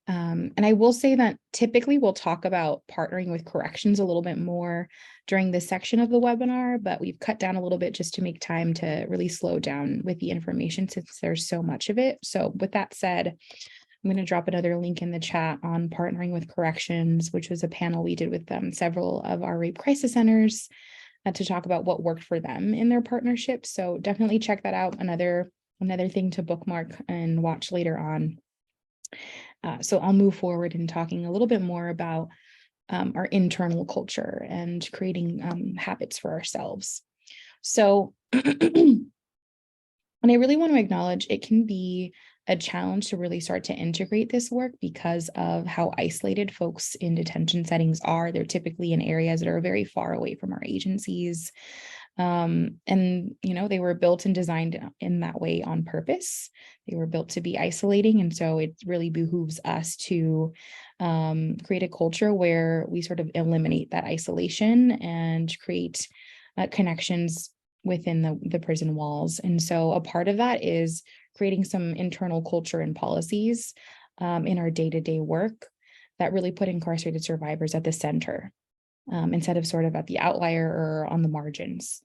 And I will say that typically we'll talk about partnering with corrections a little bit more during this section of the webinar, but we've cut down a little bit just to make time to really slow down with the information since there's so much of it. So with that said, I'm I'm going to drop another link in the chat on partnering with corrections, which was a panel we did with several of our rape crisis centers to talk about what worked for them in their partnership. So definitely check that out. Another thing to bookmark and watch later on. So I'll move forward in talking a little bit more about our internal culture and creating habits for ourselves. So, and I really want to acknowledge it can be a challenge to really start to integrate this work because of how isolated folks in detention settings are. They're typically in areas that are very far away from our agencies. And, they were built and designed in that way on purpose. They were built to be isolating. And so it really behooves us to create a culture where we sort of eliminate that isolation and create connections within the prison walls. And so a part of that is creating some internal culture and policies in our day-to-day work that really put incarcerated survivors at the center instead of sort of at the outlier or on the margins.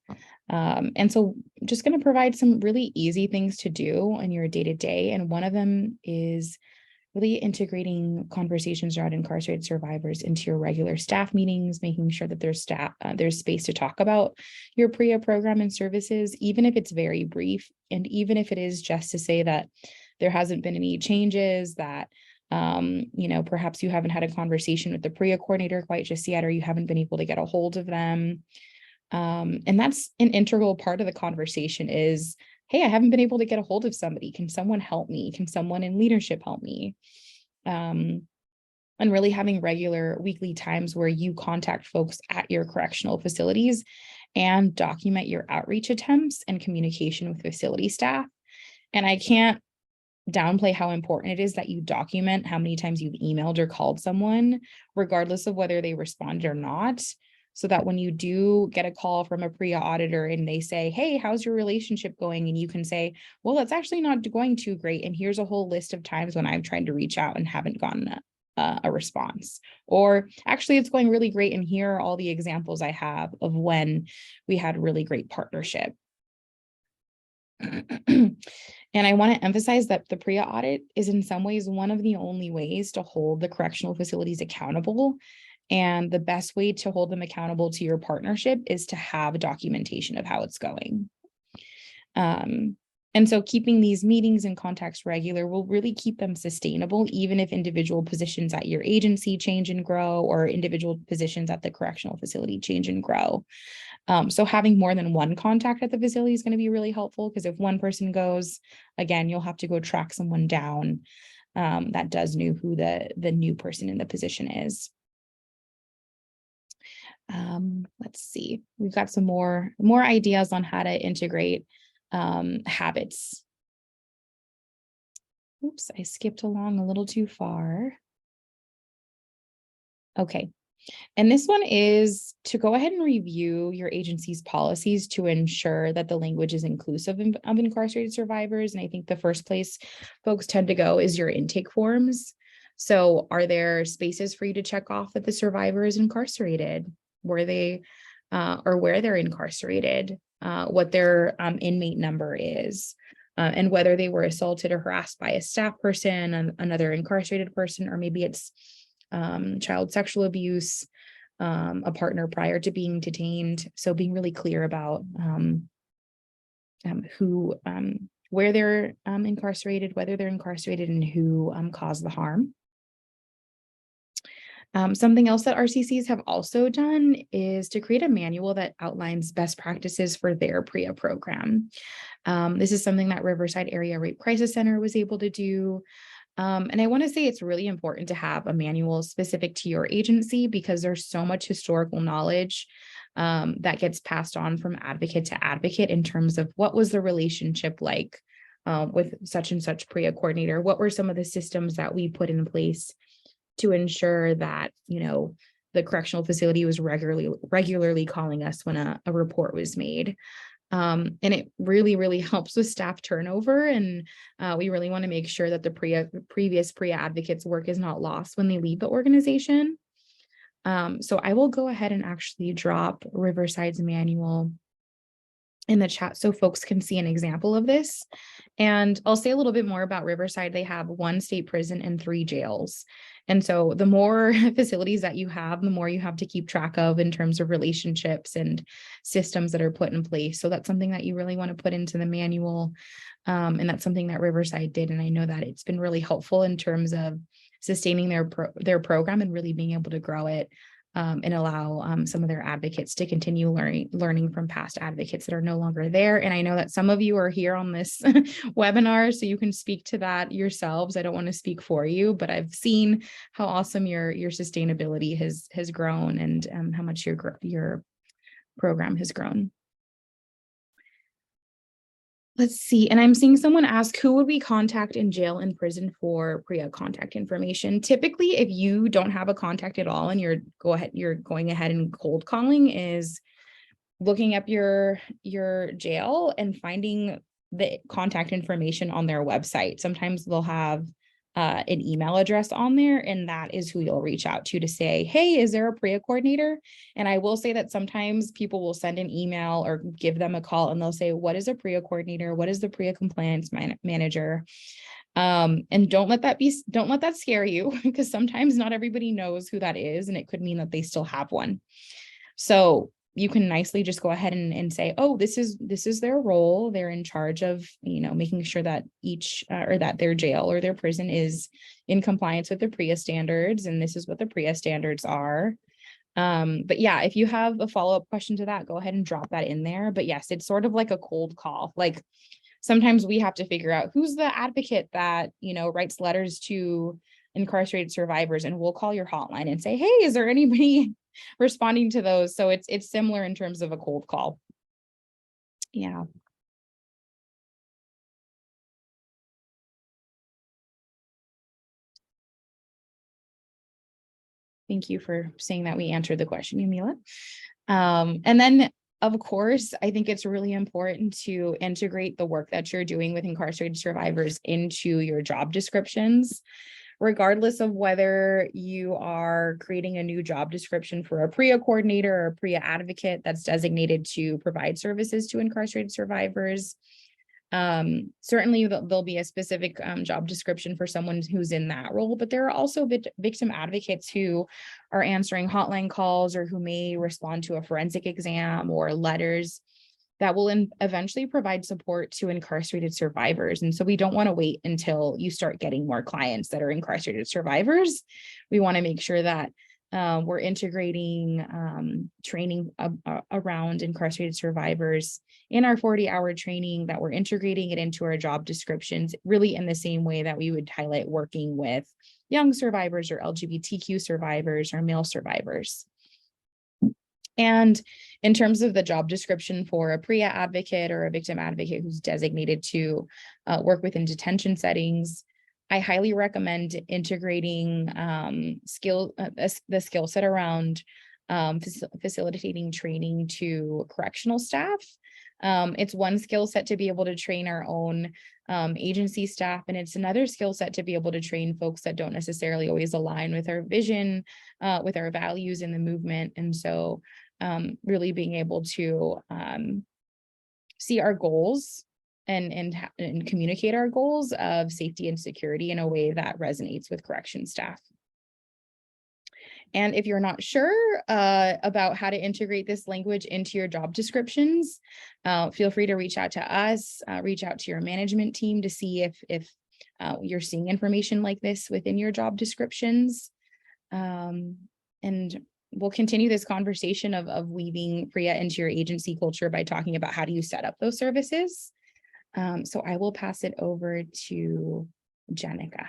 And so just going to provide some really easy things to do in your day-to-day. And one of them is really integrating conversations around incarcerated survivors into your regular staff meetings, making sure that there's space to talk about your PREA program and services, even if it's very brief, and even if it is just to say that there hasn't been any changes, that perhaps you haven't had a conversation with the PREA coordinator quite just yet, or you haven't been able to get a hold of them. And that's an integral part of the conversation is, hey, I haven't been able to get a hold of somebody. Can someone help me? Can someone in leadership help me? And really having regular weekly times where you contact folks at your correctional facilities and document your outreach attempts and communication with facility staff. And I can't downplay how important it is that you document how many times you've emailed or called someone, regardless of whether they responded or not, so that when you do get a call from a PREA auditor and they say, hey, how's your relationship going? And you can say, well, it's actually not going too great. And here's a whole list of times when I've tried to reach out and haven't gotten a response. Or actually, it's going really great. And here are all the examples I have of when we had really great partnership. And I want to emphasize that the PREA audit is in some ways one of the only ways to hold the correctional facilities accountable. And the best way to hold them accountable to your partnership is to have documentation of how it's going. And so keeping these meetings and contacts regular will really keep them sustainable, even if individual positions at your agency change and grow, or individual positions at the correctional facility change and grow. So having more than one contact at the facility is going to be really helpful, because if one person goes, again, you'll have to go track someone down that does know who the new person in the position is. Let's see, we've got some more ideas on how to integrate habits. Oops, I skipped along a little too far. Okay. And this one is to go ahead and review your agency's policies to ensure that the language is inclusive of incarcerated survivors. And I think the first place folks tend to go is your intake forms. So are there spaces for you to check off that the survivor is incarcerated? Were they or where they're incarcerated, what their inmate number is, and whether they were assaulted or harassed by a staff person, another incarcerated person, or maybe it's child sexual abuse, a partner prior to being detained. So being really clear about where they're incarcerated, whether they're incarcerated, and who caused the harm. Something else that RCCs have also done is to create a manual that outlines best practices for their PREA program. This is something that Riverside Area Rape Crisis Center was able to do. And I want to say it's really important to have a manual specific to your agency, because there's so much historical knowledge that gets passed on from advocate to advocate in terms of what was the relationship like with such and such PREA coordinator. What were some of the systems that we put in place to ensure that, the correctional facility was regularly calling us when a report was made. And it really, really helps with staff turnover. And we really want to make sure that the previous PREA advocates' work is not lost when they leave the organization. So I will go ahead and actually drop Riverside's manual in the chat so folks can see an example of this. And I'll say a little bit more about Riverside. They have 1 state prison and 3 jails. And so the more facilities that you have, the more you have to keep track of in terms of relationships and systems that are put in place. So that's something that you really want to put into the manual. And that's something that Riverside did. And I know that it's been really helpful in terms of sustaining their program and really being able to grow it. And allow some of their advocates to continue learning from past advocates that are no longer there. And I know that some of you are here on this webinar, so you can speak to that yourselves. I don't want to speak for you, but I've seen how awesome your sustainability has grown, and how much your program has grown. Let's see. And I'm seeing someone ask, who would we contact in jail and prison for PREA contact information? Typically, if you don't have a contact at all and you're going ahead and cold calling, is looking up your jail and finding the contact information on their website. Sometimes they'll have an email address on there, and that is who you'll reach out to say, hey, is there a PREA coordinator? And I will say that sometimes people will send an email or give them a call and they'll say, what is a PREA coordinator? What is the PREA compliance manager? And don't let that scare you, because sometimes not everybody knows who that is, and it could mean that they still have one. So you can nicely just go ahead and say, oh, this is their role. They're in charge of, making sure that that their jail or their prison is in compliance with the PREA standards. And this is what the PREA standards are. But yeah, if you have a follow-up question to that, go ahead and drop that in there. But yes, it's sort of like a cold call. Like sometimes we have to figure out who's the advocate that, writes letters to incarcerated survivors, and we'll call your hotline and say, hey, is there anybody responding to those? So it's similar in terms of a cold call. Yeah. Thank you for saying that we answered the question, Yamila. And then, of course, I think it's really important to integrate the work that you're doing with incarcerated survivors into your job descriptions, regardless of whether you are creating a new job description for a PREA coordinator or a PREA advocate that's designated to provide services to incarcerated survivors. Certainly there'll be a specific job description for someone who's in that role, but there are also victim advocates who are answering hotline calls or who may respond to a forensic exam or letters that will eventually provide support to incarcerated survivors. And so we don't want to wait until you start getting more clients that are incarcerated survivors. We want to make sure that we're integrating training around incarcerated survivors in our 40-hour training, that we're integrating it into our job descriptions, really in the same way that we would highlight working with young survivors or LGBTQ survivors or male survivors. And in terms of the job description for a PREA advocate or a victim advocate who's designated to work within detention settings, I highly recommend integrating the skill set around facilitating training to correctional staff. It's one skill set to be able to train our own agency staff, and it's another skill set to be able to train folks that don't necessarily always align with our vision, with our values in the movement. And so really being able to see our goals and communicate our goals of safety and security in a way that resonates with correction staff. And if you're not sure about how to integrate this language into your job descriptions, feel free to reach out to us, reach out to your management team to see if you're seeing information like this within your job descriptions. And we'll continue this conversation of weaving PREA into your agency culture by talking about how do you set up those services. So I will pass it over to Jenica.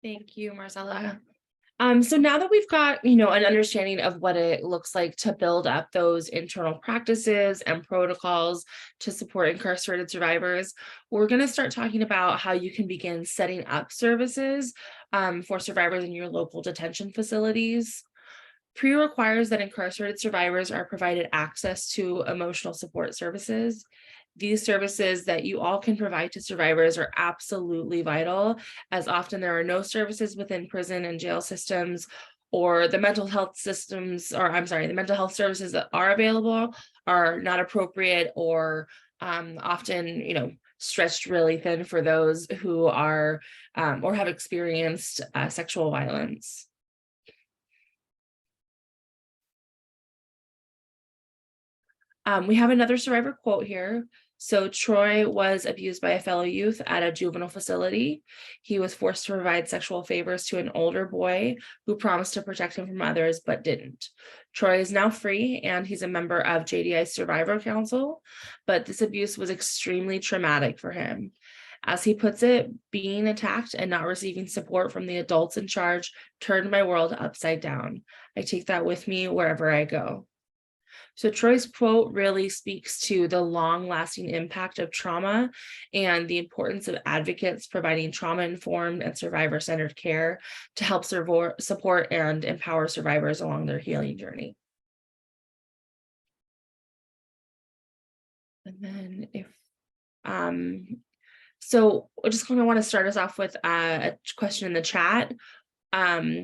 Thank you, Marcella. So now that we've got, an understanding of what it looks like to build up those internal practices and protocols to support incarcerated survivors, we're going to start talking about how you can begin setting up services for survivors in your local detention facilities. PREA requires that incarcerated survivors are provided access to emotional support services. These services that you all can provide to survivors are absolutely vital, as often there are no services within prison and jail systems, or the mental health systems, or I'm sorry, the mental health services that are available are not appropriate, or often, stretched really thin for those who are or have experienced sexual violence. We have another survivor quote here. So Troy was abused by a fellow youth at a juvenile facility. He was forced to provide sexual favors to an older boy who promised to protect him from others, but didn't. Troy is now free and he's a member of JDI's Survivor Council, but this abuse was extremely traumatic for him. As he puts it, being attacked and not receiving support from the adults in charge turned my world upside down. I take that with me wherever I go. So Troy's quote really speaks to the long-lasting impact of trauma and the importance of advocates providing trauma-informed and survivor-centered care to help support and empower survivors along their healing journey. And then so I just kind of want to start us off with a question in the chat.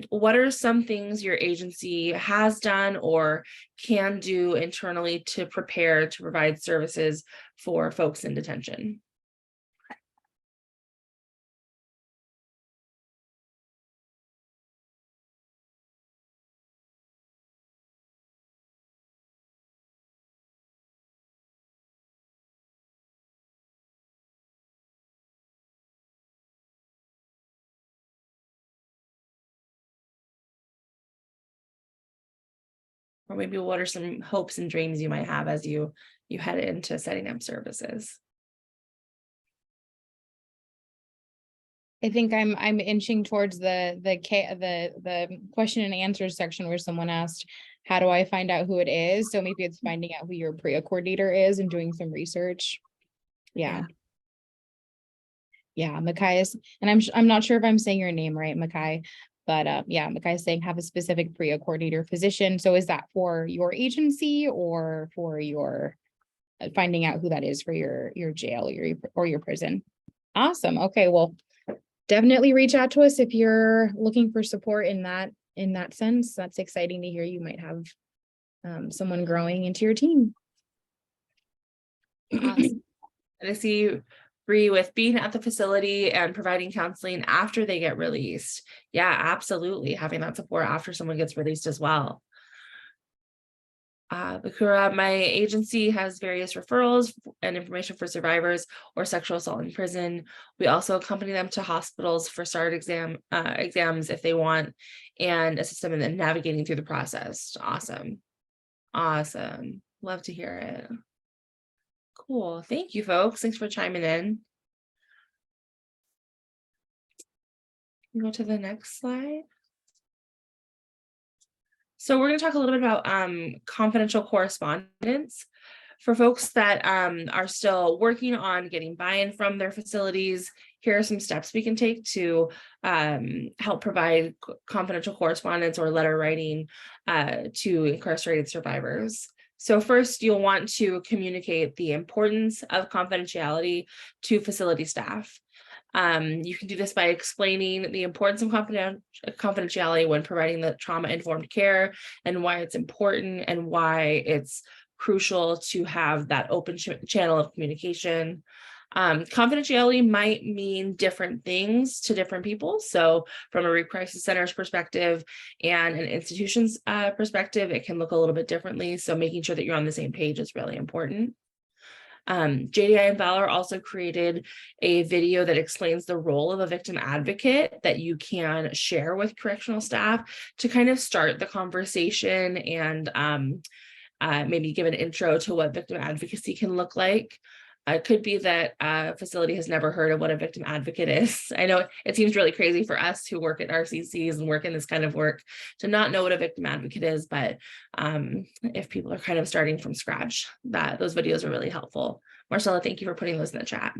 What are some things your agency has done or can do internally to prepare to provide services for folks in detention? Or maybe what are some hopes and dreams you might have as you head into setting up services? I think I'm inching towards the question and answer section where someone asked, how do I find out who it is? So maybe it's finding out who your PREA coordinator is and doing some research. Yeah. Yeah, Mackay and I'm not sure if I'm saying your name right, Mackay, but yeah, Mackay is saying have a specific PREA coordinator physician. So is that for your agency or for your finding out who that is for your jail or your prison? Awesome. Okay, well, definitely reach out to us if you're looking for support in that sense. That's exciting to hear. You might have someone growing into your team. Awesome. And I see you agree with being at the facility and providing counseling after they get released. Yeah, absolutely. Having that support after someone gets released as well. Bakura, my agency has various referrals and information for survivors or sexual assault in prison. We also accompany them to hospitals for SART exams if they want, and assist them in navigating through the process. Awesome. Awesome. Love to hear it. Cool. Thank you, folks. Thanks for chiming in. Go to the next slide. So we're going to talk a little bit about confidential correspondence. For folks that are still working on getting buy-in from their facilities, here are some steps we can take to help provide confidential correspondence or letter writing to incarcerated survivors. So first, you'll want to communicate the importance of confidentiality to facility staff. You can do this by explaining the importance of confidentiality when providing the trauma-informed care and why it's important and why it's crucial to have that open channel of communication. Confidentiality might mean different things to different people. So from a rape crisis center's perspective and an institution's perspective, it can look a little bit differently. So making sure that you're on the same page is really important. JDI and Valor also created a video that explains the role of a victim advocate that you can share with correctional staff to kind of start the conversation and maybe give an intro to what victim advocacy can look like. It could be that a facility has never heard of what a victim advocate is. I know it seems really crazy for us who work at RCCs and work in this kind of work to not know what a victim advocate is, but if people are kind of starting from scratch, those videos are really helpful. Marcella, thank you for putting those in the chat.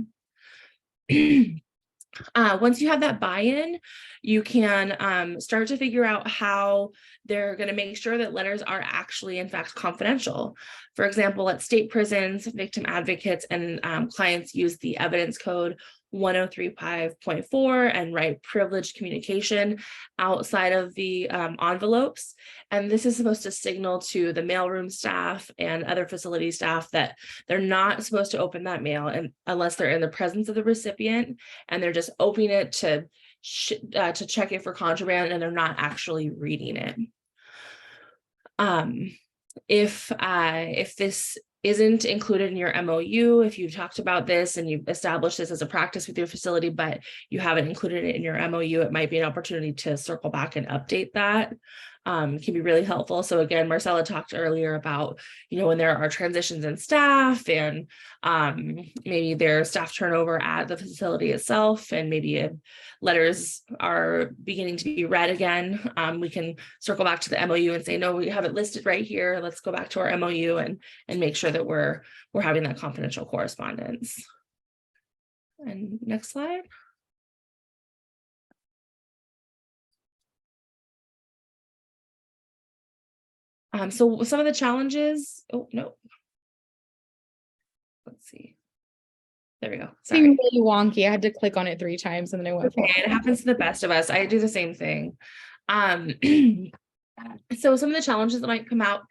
Once you have that buy-in, you can start to figure out how they're going to make sure that letters are actually, in fact, confidential. For example, at state prisons, victim advocates and clients use the evidence code 103.5.4 and right privileged communication outside of the envelopes. And this is supposed to signal to the mailroom staff and other facility staff that they're not supposed to open that mail unless they're in the presence of the recipient, and they're just opening it to check it for contraband, and they're not actually reading it. If this isn't included in your MOU, if you've talked about this and you've established this as a practice with your facility, but you haven't included it in your MOU, it might be an opportunity to circle back and update that. Can be really helpful. So again, Marcella talked earlier about, when there are transitions in staff and maybe there's staff turnover at the facility itself, and maybe letters are beginning to be read again, we can circle back to the MOU and say, no, we have it listed right here. Let's go back to our MOU and make sure that we're having that confidential correspondence. And next slide. So some of the challenges, let's see. There we go. Sorry. Being really wonky. I had to click on it 3 times and then I went. Okay, it happens to the best of us. I do the same thing. So some of the challenges that might come up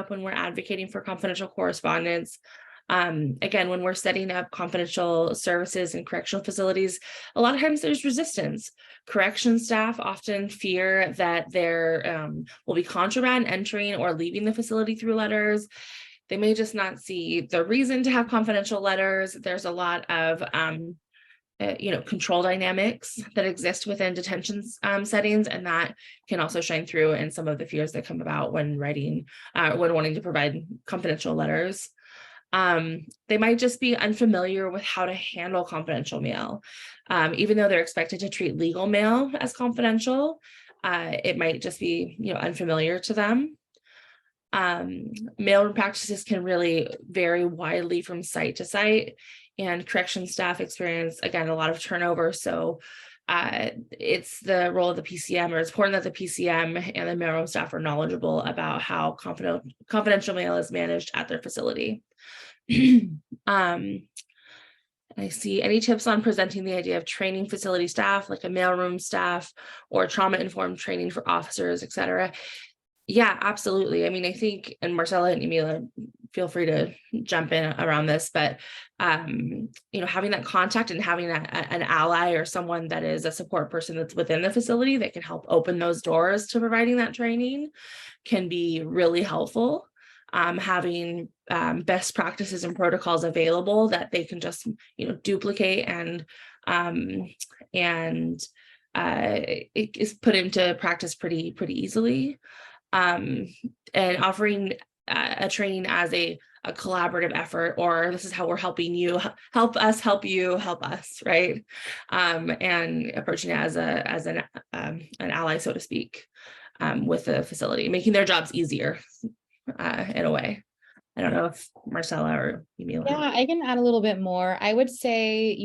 when we're advocating for confidential correspondence. Again, when we're setting up confidential services in correctional facilities, a lot of times there's resistance. Correction staff often fear that there will be contraband entering or leaving the facility through letters. They may just not see the reason to have confidential letters. There's a lot of control dynamics that exist within detention settings, and that can also shine through in some of the fears that come about when wanting to provide confidential letters. They might just be unfamiliar with how to handle confidential mail. Even though they're expected to treat legal mail as confidential, it might just be unfamiliar to them. Mailroom practices can really vary widely from site to site, and correction staff experience, again, a lot of turnover. So it's the role of the PCM, or it's important that the PCM and the mailroom staff are knowledgeable about how confidential mail is managed at their facility. I see any tips on presenting the idea of training facility staff, like a mailroom staff or trauma-informed training for officers, et cetera. Yeah, absolutely. I mean, I think, and Marcella and Emila, feel free to jump in around this, but, having that contact and having an ally or someone that is a support person that's within the facility that can help open those doors to providing that training can be really helpful. Having best practices and protocols available that they can just, duplicate and it is put into practice pretty easily. And offering a training as a collaborative effort, or this is how we're helping you, help us help you, help us, right? And approaching it as an ally, so to speak, with the facility, making their jobs easier in a way. I don't know if Marcella or Emila. Yeah, I can add a little bit more. I would say,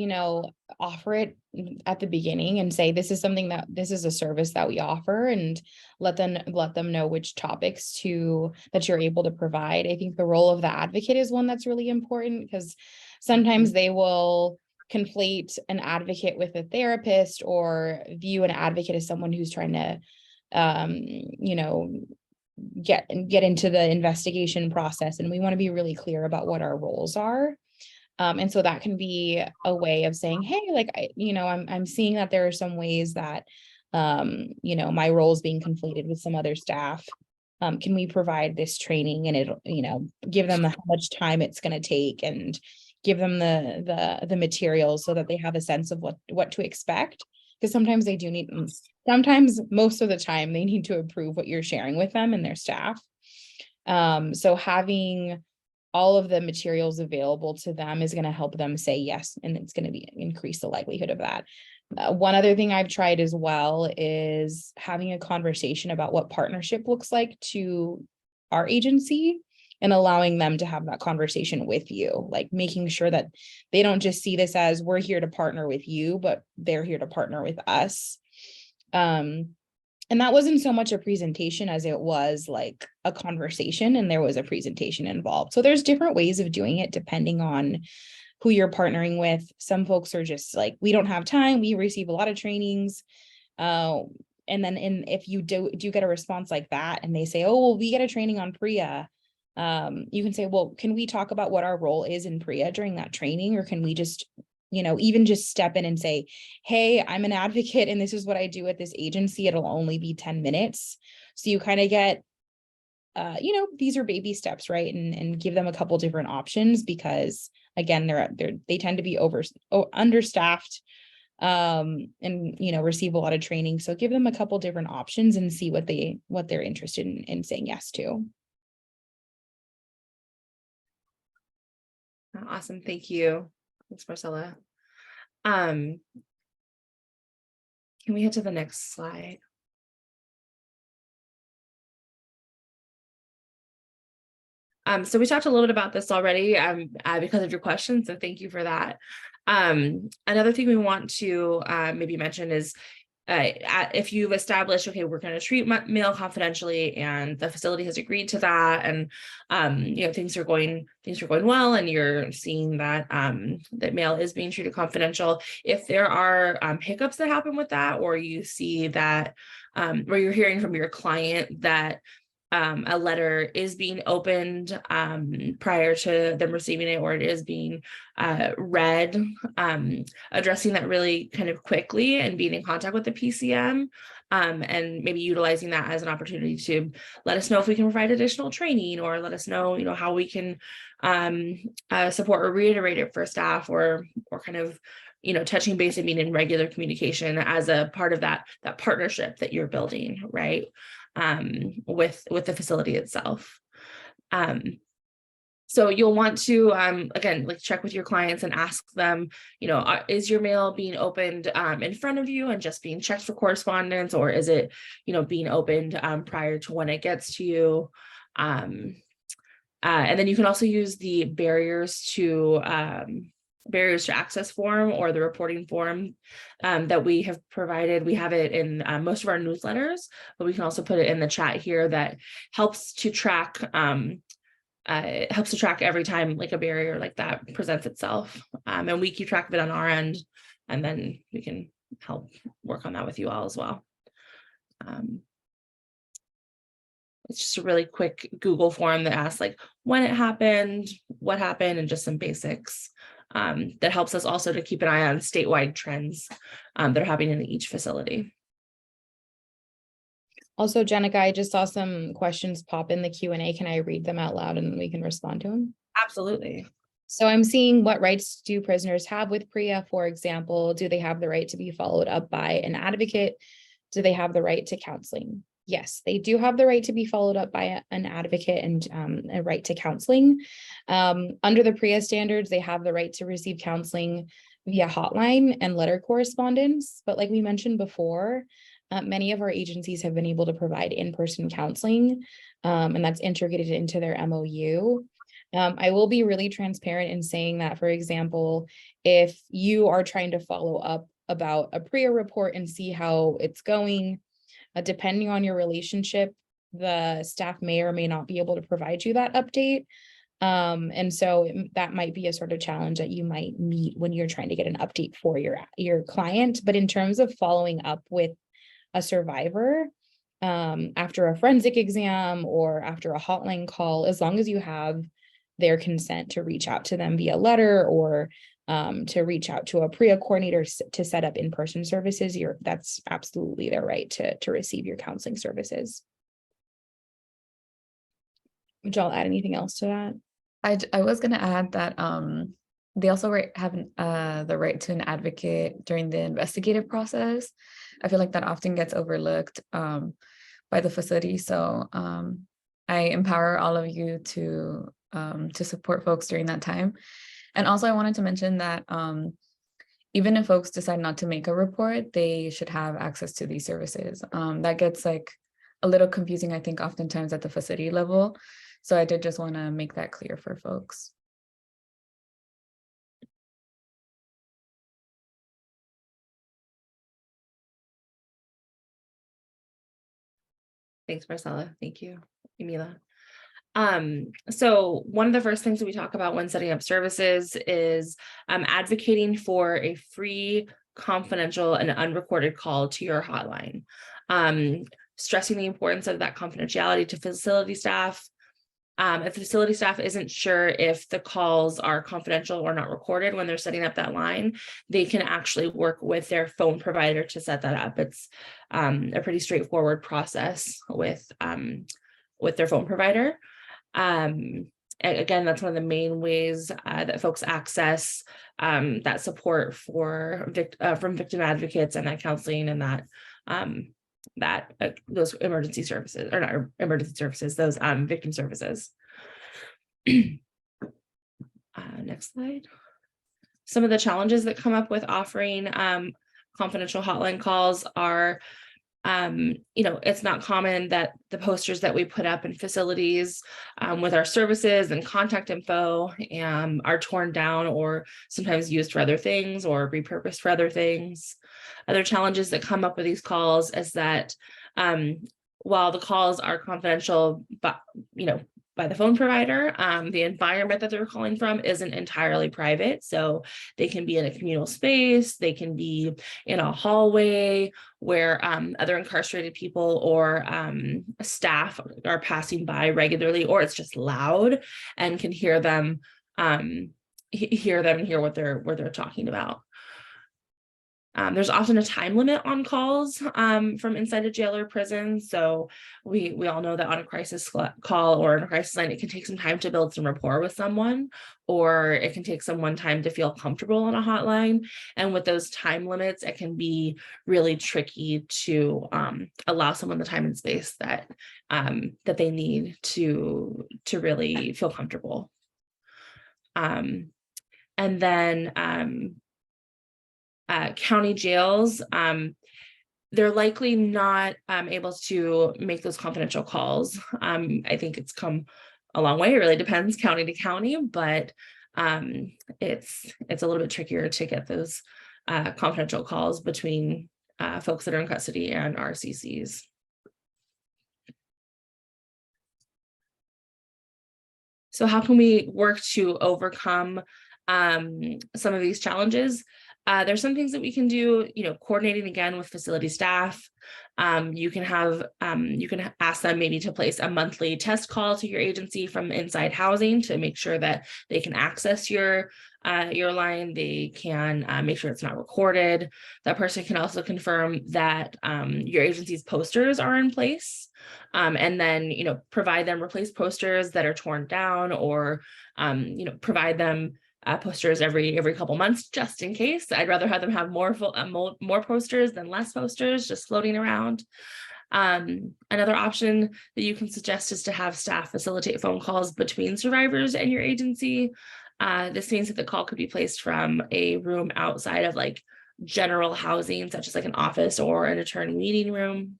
offer it at the beginning and say, this is a service that we offer, and let them know which topics that you're able to provide. I think the role of the advocate is one that's really important, because sometimes they will conflate an advocate with a therapist, or view an advocate as someone who's trying to, get into the investigation process. And we want to be really clear about what our roles are. And so that can be a way of saying, hey, I'm seeing that there are some ways that, my role is being conflated with some other staff. Can we provide this training, and it, give them how much time it's going to take, and give them the materials so that they have a sense of what to expect. Because sometimes they do need, sometimes most of the time they need to approve what you're sharing with them and their staff. So having all of the materials available to them is going to help them say yes, and it's going to increase the likelihood of that. One other thing I've tried as well is having a conversation about what partnership looks like to our agency, and allowing them to have that conversation with you, like making sure that they don't just see this as we're here to partner with you, but they're here to partner with us. And And that wasn't so much a presentation as it was like a conversation, and there was a presentation involved. So there's different ways of doing it depending on who you're partnering with. Some folks are just like, we don't have time. We receive a lot of trainings. And then if you do get a response like that and they say, oh, well, we get a training on PREA, you can say, well, can we talk about what our role is in PREA during that training? Or can we just, even just step in and say, hey, I'm an advocate and this is what I do at this agency. It'll only be 10 minutes. So you kind of get, these are baby steps, right? And give them a couple different options, because again, they tend to be understaffed, and receive a lot of training. So give them a couple different options and see what they're interested in saying yes to. Awesome. Thank you. Thanks, Marcella. Can we head to the next slide? So we talked a little bit about this already because of your questions, so thank you for that. Another thing we want to maybe mention is if you've established, okay, we're going to treat mail confidentially, and the facility has agreed to that, and things are going well, and you're seeing that that mail is being treated confidential. If there are hiccups that happen with that, or you see that, or you're hearing from your client that a letter is being opened prior to them receiving it, or it is being read, addressing that really kind of quickly and being in contact with the PCM, and maybe utilizing that as an opportunity to let us know if we can provide additional training, or let us know, how we can support or reiterate it for staff, or kind of touching base and being in regular communication as a part of that partnership that you're building, right? With the facility itself. So you'll want to, again, check with your clients and ask them, is your mail being opened in front of you and just being checked for correspondence, or is it, being opened prior to when it gets to you? And then you can also use the barriers to access form, or the reporting form that we have provided. We have it in most of our newsletters, but we can also put it in the chat here. That helps to track every time a barrier like that presents itself, and we keep track of it on our end, and then we can help work on that with you all as well. It's just a really quick Google form that asks when it happened, what happened, and just some basics. That helps us also to keep an eye on statewide trends that are happening in each facility. Also, Jenica, I just saw some questions pop in the Q&A. Can I read them out loud and we can respond to them? Absolutely. So I'm seeing, what rights do prisoners have with PREA? For example, do they have the right to be followed up by an advocate? Do they have the right to counseling? Yes, they do have the right to be followed up by an advocate and a right to counseling. Under the PREA standards, they have the right to receive counseling via hotline and letter correspondence. But like we mentioned before, many of our agencies have been able to provide in-person counseling, and that's integrated into their MOU. I will be really transparent in saying that, for example, if you are trying to follow up about a PREA report and see how it's going, depending on your relationship, the staff may or may not be able to provide you that update. And so that might be a sort of challenge that you might meet when you're trying to get an update for your client. But in terms of following up with a survivor, after a forensic exam or after a hotline call, as long as you have their consent to reach out to them via letter, or to reach out to a PREA coordinator to set up in-person services, that's absolutely their right to receive your counseling services. Would y'all add anything else to that? I was going to add that they also have the right to an advocate during the investigative process. I feel like that often gets overlooked by the facility. So I empower all of you to support folks during that time. And also I wanted to mention that even if folks decide not to make a report, they should have access to these services. That gets a little confusing, I think, oftentimes at the facility level. So I did just want to make that clear for folks. Thanks, Marcella. Thank you, Emila. So one of the first things that we talk about when setting up services is advocating for a free, confidential, and unrecorded call to your hotline. Stressing the importance of that confidentiality to facility staff. If the facility staff isn't sure if the calls are confidential or not recorded when they're setting up that line, they can actually work with their phone provider to set that up. It's a pretty straightforward process with their phone provider. Again, that's one of the main ways that folks access that support from victim advocates and that counseling and that those emergency services, or not emergency services, those victim services. Next slide. Some of the challenges that come up with offering confidential hotline calls are, it's not common that the posters that we put up in facilities with our services and contact info are torn down or sometimes used for other things or repurposed for other things. Other challenges that come up with these calls is that while the calls are confidential, but by the phone provider, the environment that they're calling from isn't entirely private. So they can be in a communal space, they can be in a hallway where other incarcerated people or staff are passing by regularly, or it's just loud and can hear them and hear what they're talking about. There's often a time limit on calls from inside a jail or prison. So we all know that on a crisis call or on a crisis line, it can take some time to build some rapport with someone, or it can take someone time to feel comfortable on a hotline. And with those time limits, it can be really tricky to allow someone the time and space that they need to really feel comfortable. And then county jails, they're likely not able to make those confidential calls. I think it's come a long way. It really depends county to county, but it's a little bit trickier to get those confidential calls between folks that are in custody and RCCs. So how can we work to overcome some of these challenges? There's some things that we can do, coordinating again with facility staff. You can ask them maybe to place a monthly test call to your agency from inside housing to make sure that they can access your line. They can make sure it's not recorded. That person can also confirm that your agency's posters are in place, and then provide them replace posters that are torn down, or provide them posters every couple months, just in case. I'd rather have them have more posters than less posters just floating around. Another option that you can suggest is to have staff facilitate phone calls between survivors and your agency. This means that the call could be placed from a room outside of like general housing, such as like an office or an attorney meeting room.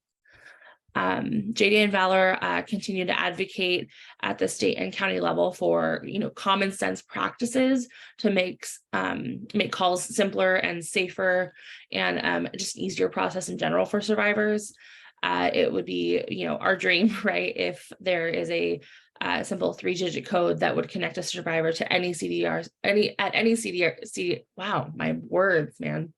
JD and Valor continue to advocate at the state and county level for common sense practices to make calls simpler and safer, and just easier process in general for survivors. It would be our dream, right, if there is a simple 3-digit code that would connect a survivor to any CDR, wow, my words, man.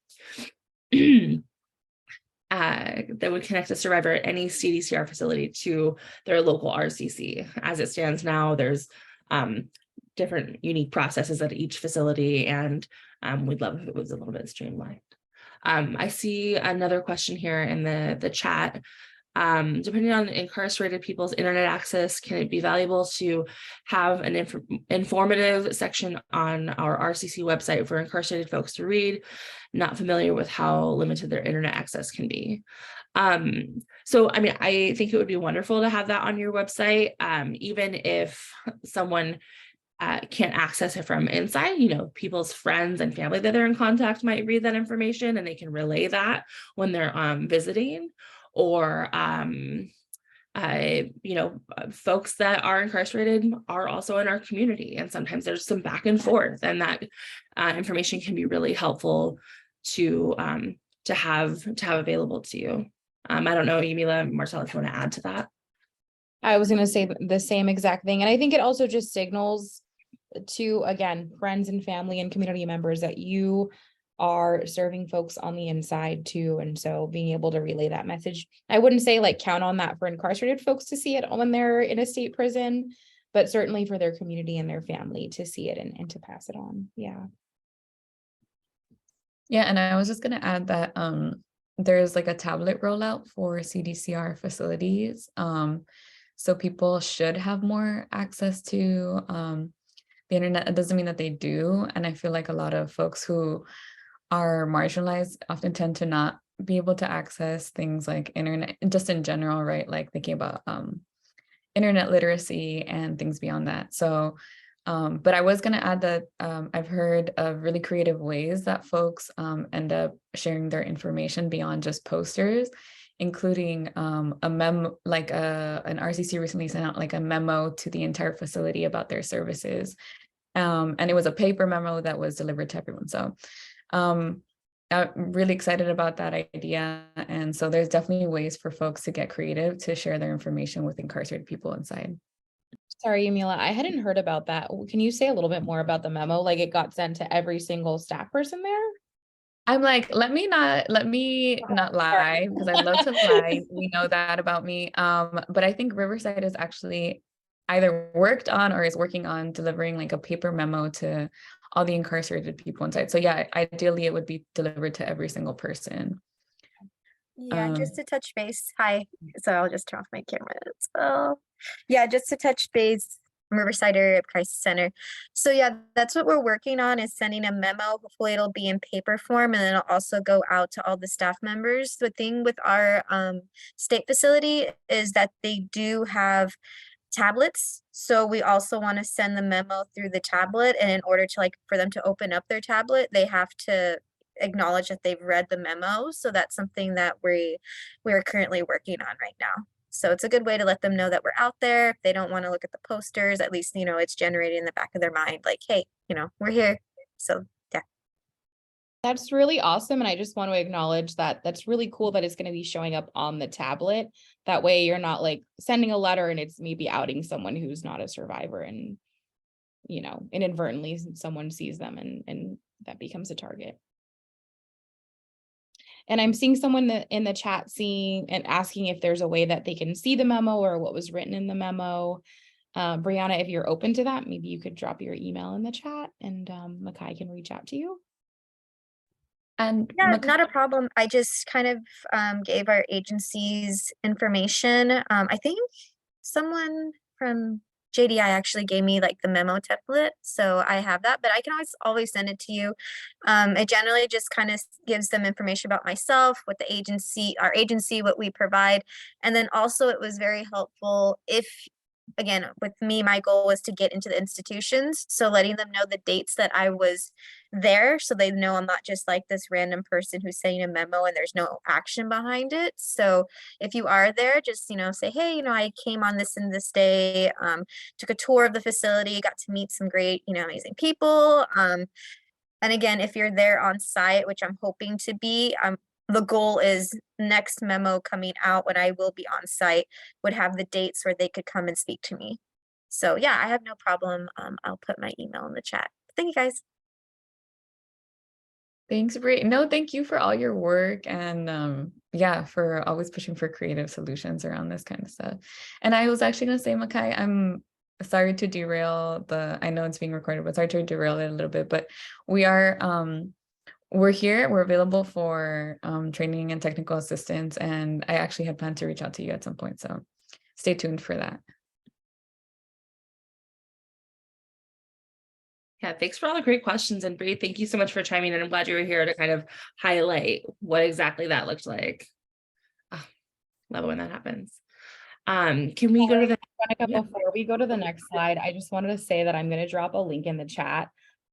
That would connect a survivor at any CDCR facility to their local RCC. As it stands now, there's different unique processes at each facility, and we'd love if it was a little bit streamlined. I see another question here in the chat. Depending on incarcerated people's internet access, can it be valuable to have an informative section on our RCC website for incarcerated folks to read? Not familiar with how limited their internet access can be. So, I mean, I think it would be wonderful to have that on your website, even if someone can't access it from inside. People's friends and family that they're in contact might read that information, and they can relay that when they're visiting. Or folks that are incarcerated are also in our community, and sometimes there's some back and forth, and that information can be really helpful to have available to you. I don't know, Emila, Marcella, if you want to add to that. I was gonna say the same exact thing, and I think it also just signals to, again, friends and family and community members that you are serving folks on the inside too, and so being able to relay that message. I wouldn't say like count on that for incarcerated folks to see it when they're in a state prison, but certainly for their community and their family to see it and to pass it on. Yeah. Yeah, and I was just gonna add that there's like a tablet rollout for CDCR facilities. So people should have more access to the internet. It doesn't mean that they do. And I feel like a lot of folks who are marginalized often tend to not be able to access things like internet, just in general, right? Like thinking about internet literacy and things beyond that. So, but I was going to add that I've heard of really creative ways that folks end up sharing their information beyond just posters, including a memo, like an RCC recently sent out like a memo to the entire facility about their services. And it was a paper memo that was delivered to everyone. So I'm really excited about that idea. And so there's definitely ways for folks to get creative to share their information with incarcerated people inside. Sorry, Yamila, I hadn't heard about that. Can you say a little bit more about the memo? Like it got sent to every single staff person there? I'm like, let me not lie, because I love to lie. We know that about me. But I think Riverside is actually either worked on or is working on delivering like a paper memo to all the incarcerated people inside. So yeah, ideally it would be delivered to every single person. Yeah, just to touch base. Hi. So I'll just turn off my camera as well. Yeah, just to touch base, Riverside Area Crisis Center. So yeah, that's what we're working on, is sending a memo. Hopefully it'll be in paper form, and then it'll also go out to all the staff members. The thing with our state facility is that they do have tablets. So we also want to send the memo through the tablet. And in order to for them to open up their tablet, they have to acknowledge that they've read the memo. So that's something that we're currently working on right now. So it's a good way to let them know that we're out there. If they don't want to look at the posters, at least, it's generated in the back of their mind, like, hey, we're here. So yeah. That's really awesome. And I just want to acknowledge that that's really cool that it's going to be showing up on the tablet. That way you're not like sending a letter and it's maybe outing someone who's not a survivor and, inadvertently someone sees them and that becomes a target. And I'm seeing someone in the chat seeing and asking if there's a way that they can see the memo or what was written in the memo. Brianna, if you're open to that, maybe you could drop your email in the chat and Makai can reach out to you. And yeah, not a problem. I just kind of gave our agency's information. I think someone from JDI actually gave me the memo template, so I have that, but I can always send it to you. It generally just kind of gives them information about myself, what the agency, our agency, what we provide. And then also it was very helpful if, again, with me, my goal was to get into the institutions. So letting them know the dates that I was there, so they know I'm not just like this random person who's sending a memo and there's no action behind it. So if you are there, just, say, hey, I came on this and this day, took a tour of the facility, got to meet some great, amazing people. And again, if you're there on site, which I'm hoping to be, the goal is next memo coming out when I will be on site would have the dates where they could come and speak to me. So yeah, I have no problem. I'll put my email in the chat. Thank you guys. Thanks, Bri. No, thank you for all your work and yeah, for always pushing for creative solutions around this kind of stuff. And I was actually going to say, Makai, I'm sorry to derail I know it's being recorded, but sorry to derail it a little bit, but we're here, we're available for training and technical assistance. And I actually had planned to reach out to you at some point. So stay tuned for that. Yeah, thanks for all the great questions. And Bree, thank you so much for chiming in. I'm glad you were here to kind of highlight what exactly that looked like. Oh, love it when that happens. Can we go to the Before we go to the next slide, I just wanted to say that I'm going to drop a link in the chat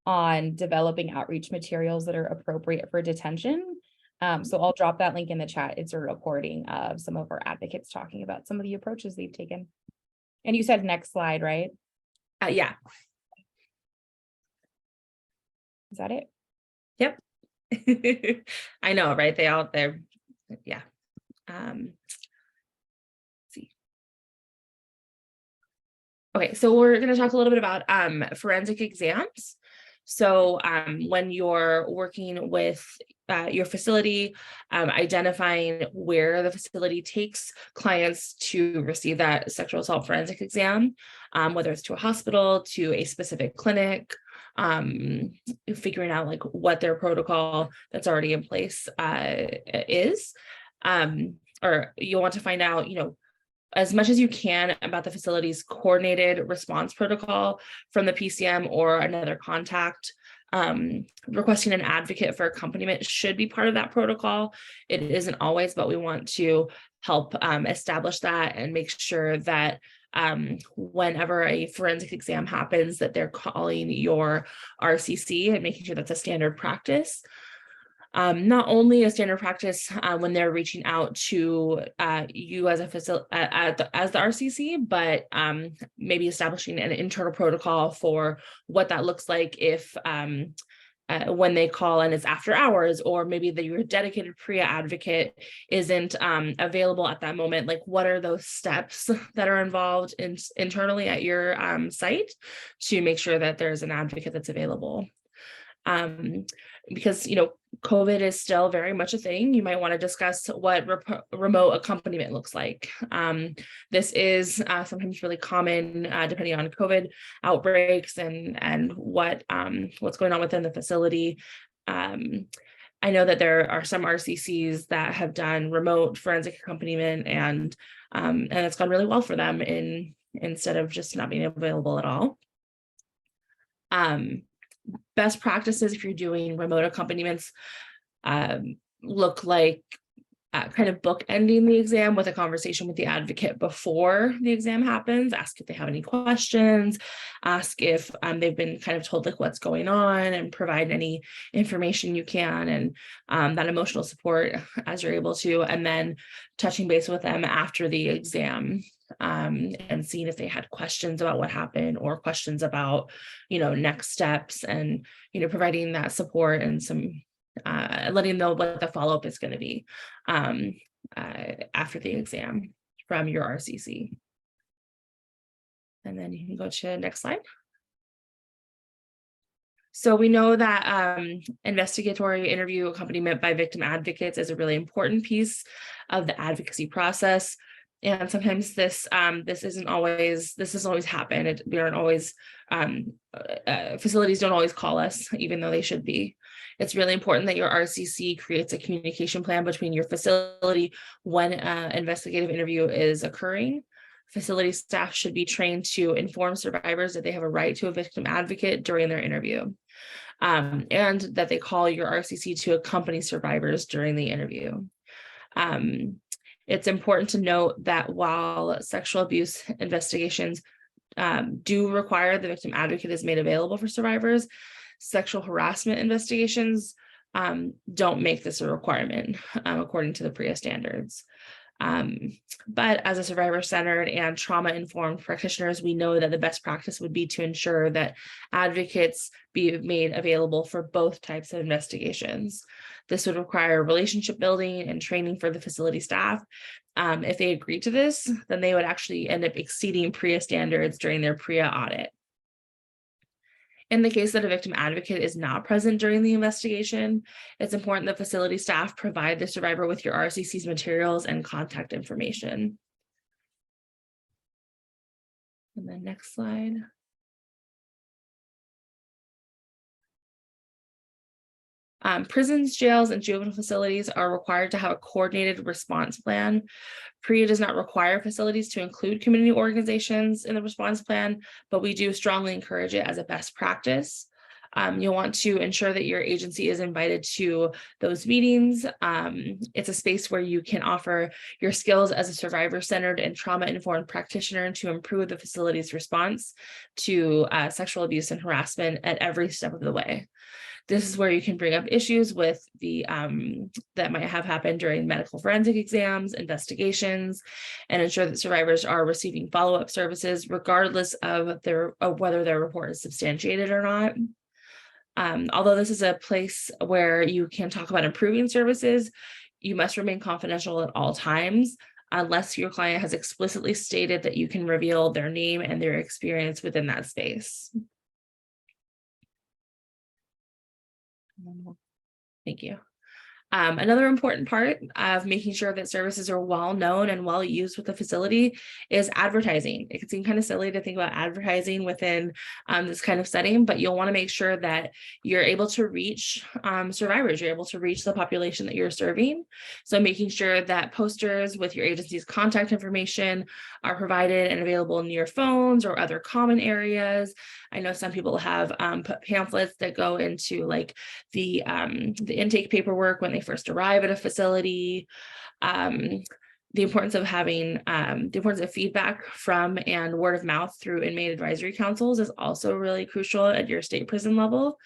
on developing outreach materials that are appropriate for detention. So I'll drop that link in the chat. It's a recording of some of our advocates talking about some of the approaches they've taken. And you said next slide, right? yeah. Is that it? Yep. I know, right? They're, yeah. See. Okay, so we're going to talk a little bit about forensic exams. So when you're working with your facility, identifying where the facility takes clients to receive that sexual assault forensic exam, whether it's to a hospital, to a specific clinic, figuring out like what their protocol that's already in place is. Or you'll want to find out, as much as you can about the facility's coordinated response protocol from the PCM or another contact. Requesting an advocate for accompaniment should be part of that protocol. It isn't always, but we want to help establish that and make sure that whenever a forensic exam happens, that they're calling your RCC and making sure that's a standard practice. Not only a standard practice when they're reaching out to you as a facility as the RCC, but maybe establishing an internal protocol for what that looks like if when they call and it's after hours, or maybe your dedicated PREA advocate isn't available at that moment. Like, what are those steps that are involved internally at your site to make sure that there's an advocate that's available? Because COVID is still very much a thing. You might want to discuss what remote accompaniment looks like. This is sometimes really common depending on COVID outbreaks and what's going on within the facility. I know that there are some RCCs that have done remote forensic accompaniment, and it's gone really well for them instead of just not being available at all. Best practices if you're doing remote accompaniments look like kind of bookending the exam with a conversation with the advocate before the exam happens. Ask if they have any questions, ask if they've been kind of told like what's going on, and provide any information you can, and that emotional support as you're able to, and then touching base with them after the exam. And seeing if they had questions about what happened or questions about, next steps, and, providing that support and some, letting them know what the follow-up is going to be after the exam from your RCC. And then you can go to the next slide. So we know that investigatory interview accompaniment by victim advocates is a really important piece of the advocacy process. And sometimes this doesn't always happen. We aren't always, facilities don't always call us, even though they should be. It's really important that your RCC creates a communication plan between your facility when an investigative interview is occurring. Facility staff should be trained to inform survivors that they have a right to a victim advocate during their interview, and that they call your RCC to accompany survivors during the interview. It's important to note that while sexual abuse investigations do require the victim advocate is made available for survivors, sexual harassment investigations don't make this a requirement according to the PREA standards. But as a survivor-centered and trauma-informed practitioners, we know that the best practice would be to ensure that advocates be made available for both types of investigations. This would require relationship building and training for the facility staff. If they agree to this, then they would actually end up exceeding PREA standards during their PREA audit. In the case that a victim advocate is not present during the investigation, it's important that facility staff provide the survivor with your RCC's materials and contact information. And then next slide. Prisons, jails, and juvenile facilities are required to have a coordinated response plan. PREA does not require facilities to include community organizations in the response plan, but we do strongly encourage it as a best practice. You'll want to ensure that your agency is invited to those meetings. It's a space where you can offer your skills as a survivor-centered and trauma-informed practitioner to improve the facility's response to sexual abuse and harassment at every step of the way. This is where you can bring up issues with the that might have happened during medical forensic exams, investigations, and ensure that survivors are receiving follow-up services regardless of whether their report is substantiated or not. Although this is a place where you can talk about improving services, you must remain confidential at all times. unless your client has explicitly stated that you can reveal their name and their experience within that space. Thank you. Another important part of making sure that services are well known and well used with the facility is advertising. It can seem kind of silly to think about advertising within this kind of setting, but you'll want to make sure that you're able to reach survivors, you're able to reach the population that you're serving. So making sure that posters with your agency's contact information are provided and available near phones or other common areas. I know some people have put pamphlets that go into like the intake paperwork when they first arrive at a facility. The importance of having the importance of feedback from and word of mouth through inmate advisory councils is also really crucial at your state prison level.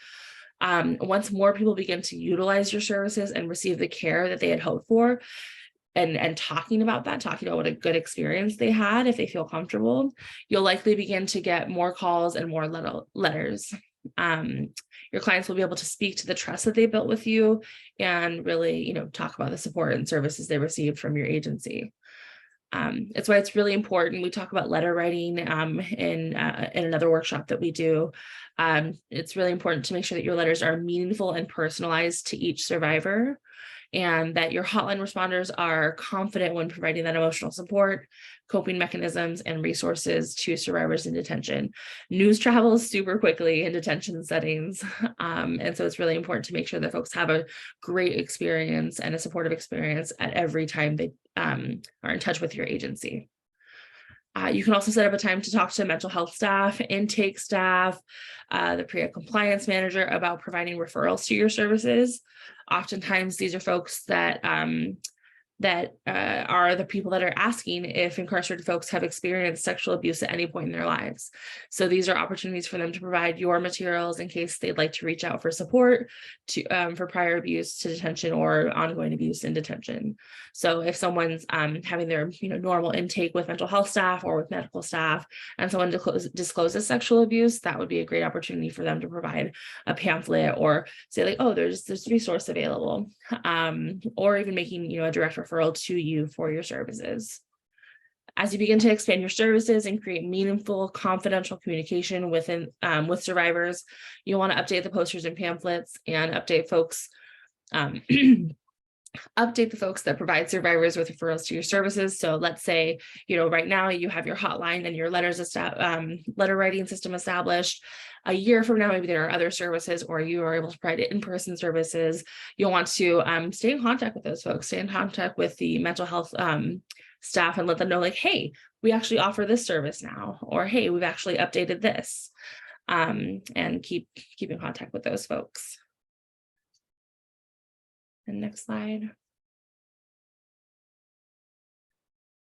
Once more people begin to utilize your services and receive the care that they had hoped for, and talking about what a good experience they had, if they feel comfortable, you'll likely begin to get more calls and more letters. Your clients will be able to speak to the trust that they built with you and really, talk about the support and services they received from your agency. It's why it's really important. We talk about letter writing in another workshop that we do. It's really important to make sure that your letters are meaningful and personalized to each survivor, and that your hotline responders are confident when providing that emotional support, coping mechanisms, and resources to survivors in detention. News travels super quickly in detention settings. And so it's really important to make sure that folks have a great experience and a supportive experience at every time they are in touch with your agency. You can also set up a time to talk to mental health staff, intake staff, the PREA compliance manager about providing referrals to your services. Oftentimes, these are folks that are the people that are asking if incarcerated folks have experienced sexual abuse at any point in their lives. So these are opportunities for them to provide your materials in case they'd like to reach out for support for prior abuse to detention or ongoing abuse in detention. So if someone's having their normal intake with mental health staff or with medical staff, and someone discloses sexual abuse, that would be a great opportunity for them to provide a pamphlet or say like, oh, there's this resource available, or even making a direct referral to you for your services. As you begin to expand your services and create meaningful, confidential communication with survivors, you'll want to update the posters and pamphlets and update folks, update the folks that provide survivors with referrals to your services. So let's say, right now you have your hotline and your letter writing system established. A year from now, maybe there are other services, or you are able to provide in-person services. You'll want to stay in contact with those folks, stay in contact with the mental health staff and let them know like, hey, we actually offer this service now, or hey, we've actually updated this, and keep in contact with those folks. And next slide.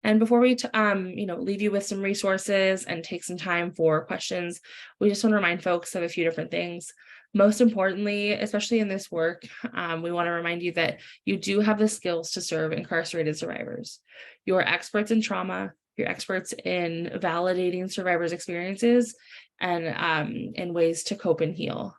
And before we leave you with some resources and take some time for questions, we just want to remind folks of a few different things. Most importantly, especially in this work, we want to remind you that you do have the skills to serve incarcerated survivors. You're experts in trauma, you're experts in validating survivors' experiences and in ways to cope and heal.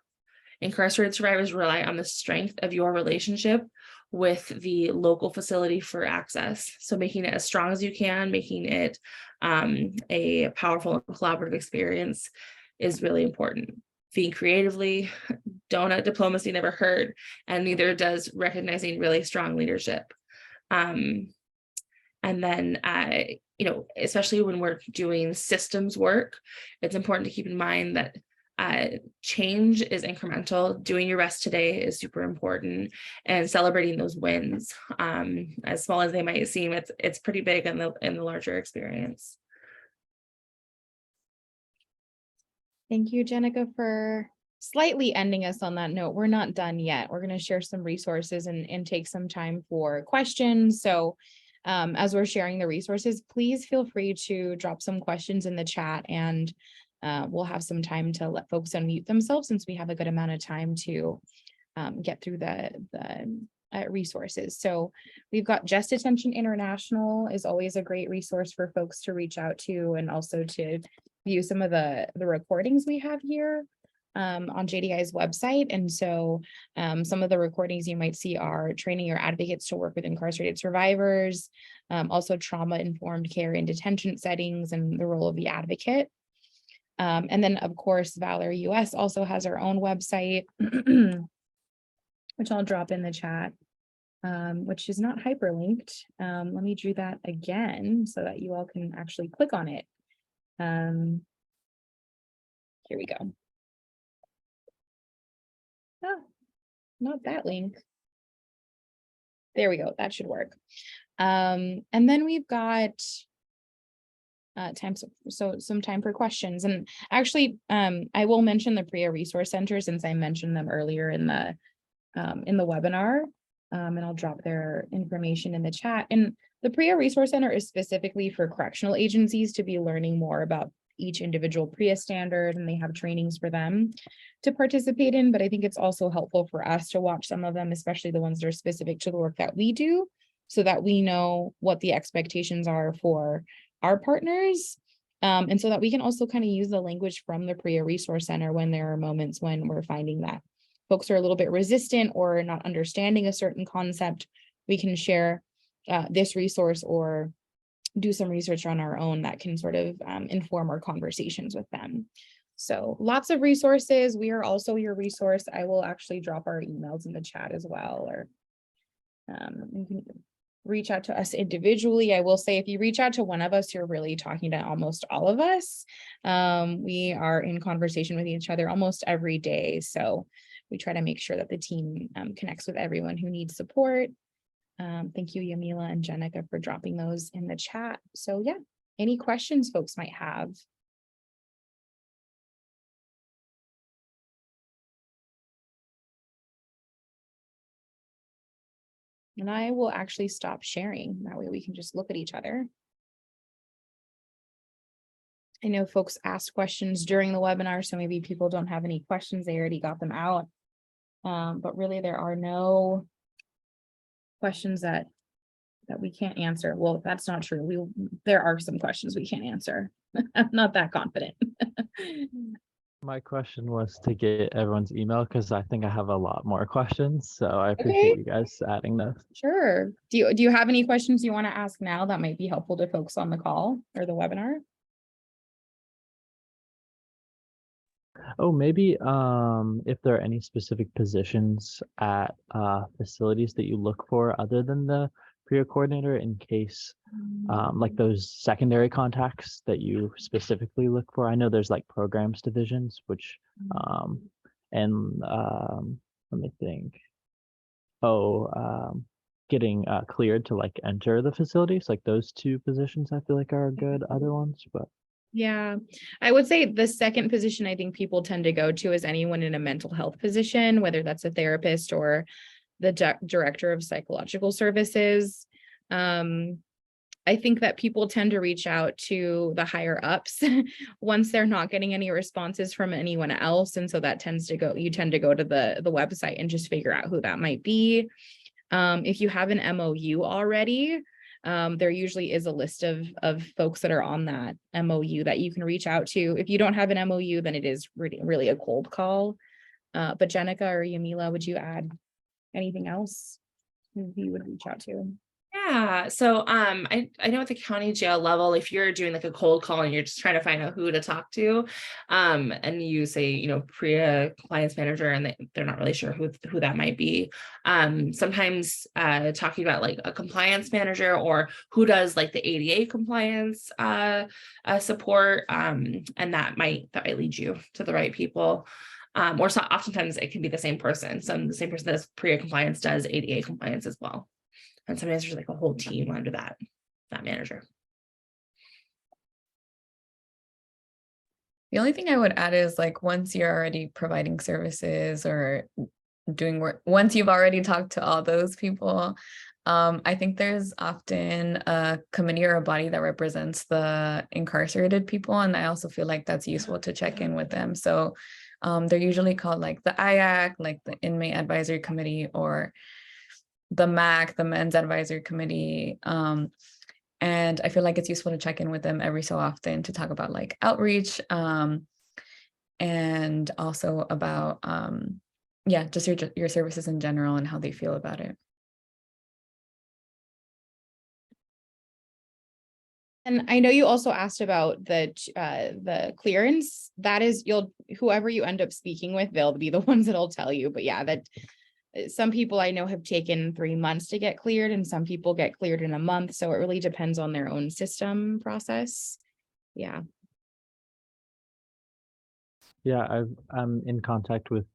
Incarcerated survivors rely on the strength of your relationship with the local facility for access. So making it as strong as you can, making it a powerful and collaborative experience is really important. Being creatively, donut diplomacy never hurt, and neither does recognizing really strong leadership. And then, especially when we're doing systems work, it's important to keep in mind that change is incremental. Doing your best today is super important, and celebrating those wins, as small as they might seem, it's pretty big in the larger experience. Thank you, Jenica, for slightly ending us on that note. We're not done yet. We're going to share some resources and take some time for questions. So as we're sharing the resources, please feel free to drop some questions in the chat, and we'll have some time to let folks unmute themselves since we have a good amount of time to get through the resources. So we've got Just Detention International is always a great resource for folks to reach out to, and also to view some of the recordings we have here. on JDI's website. And so some of the recordings you might see are training your advocates to work with incarcerated survivors, also trauma-informed care in detention settings and the role of the advocate. And then, of course, Valor US also has our own website, which I'll drop in the chat, which is not hyperlinked. Let me do that again so that you all can actually click on it. Here we go. Oh, not that link. There we go. That should work. And then we've got some time for questions. And actually, I will mention the PREA Resource Center since I mentioned them earlier in the webinar. And I'll drop their information in the chat. And the PREA Resource Center is specifically for correctional agencies to be learning more about each individual PREA standard, and they have trainings for them to participate in. But I think it's also helpful for us to watch some of them, especially the ones that are specific to the work that we do, so that we know what the expectations are for our partners. And so that we can also kind of use the language from the PREA Resource Center when there are moments when we're finding that folks are a little bit resistant or not understanding a certain concept. We can share this resource or do some research on our own that can sort of inform our conversations with them. So lots of resources. We are also your resource. I will actually drop our emails in the chat as well, or you can reach out to us individually. I will say if you reach out to one of us, you're really talking to almost all of us. We are in conversation with each other almost every day. So we try to make sure that the team connects with everyone who needs support. Thank you, Yamila and Jenica, for dropping those in the chat. So yeah, any questions folks might have? And I will actually stop sharing. That way we can just look at each other. I know folks asked questions during the webinar, so maybe people don't have any questions. They already got them out. But really there are no questions that we can't answer. Well, that's not true. There are some questions we can't answer. I'm not that confident. My question was to get everyone's email because I think I have a lot more questions. So I appreciate you guys adding those. Sure. Do you have any questions you want to ask now that might be helpful to folks on the call or the webinar? Oh, maybe if there are any specific positions at facilities that you look for other than the PREA coordinator, in case like those secondary contacts that you specifically look for. I know there's like programs divisions, which and let me think. Getting cleared to like enter the facilities, like those two positions I feel like are good other ones, but yeah, I would say the second position I think people tend to go to is anyone in a mental health position, whether that's a therapist or the director of psychological services. I think that people tend to reach out to the higher ups once they're not getting any responses from anyone else. And so that tends to go, you tend to go to the website and just figure out who that might be. If you have an MOU already, there usually is a list of folks that are on that MOU that you can reach out to. If you don't have an MOU, then it is really a cold call. But Jenica or Yamila, would you add anything else you would reach out to? Yeah, so I know at the county jail level, if you're doing like a cold call and you're just trying to find out who to talk to, and you say, you know, PREA compliance manager, and they're not really sure who that might be. Sometimes talking about like a compliance manager or who does like the ADA compliance support, and that might lead you to the right people. Or so oftentimes it can be the same person. The same person that does PREA compliance does ADA compliance as well. And sometimes there's like a whole team under that manager. The only thing I would add is like once you're already providing services or doing work, once you've already talked to all those people, I think there's often a committee or a body that represents the incarcerated people. And I also feel like that's useful to check in with them. So they're usually called like the IAC, like the Inmate Advisory Committee, or the MAC, the Men's Advisory Committee. And I feel like it's useful to check in with them every so often to talk about like outreach. and also about, yeah, just your services in general and how they feel about it. And I know you also asked about the clearance. That is, whoever you end up speaking with, they'll be the ones that'll tell you. But yeah, that some people I know have taken 3 months to get cleared, and some people get cleared in a month. So it really depends on their own system process. Yeah. Yeah, I'm in contact with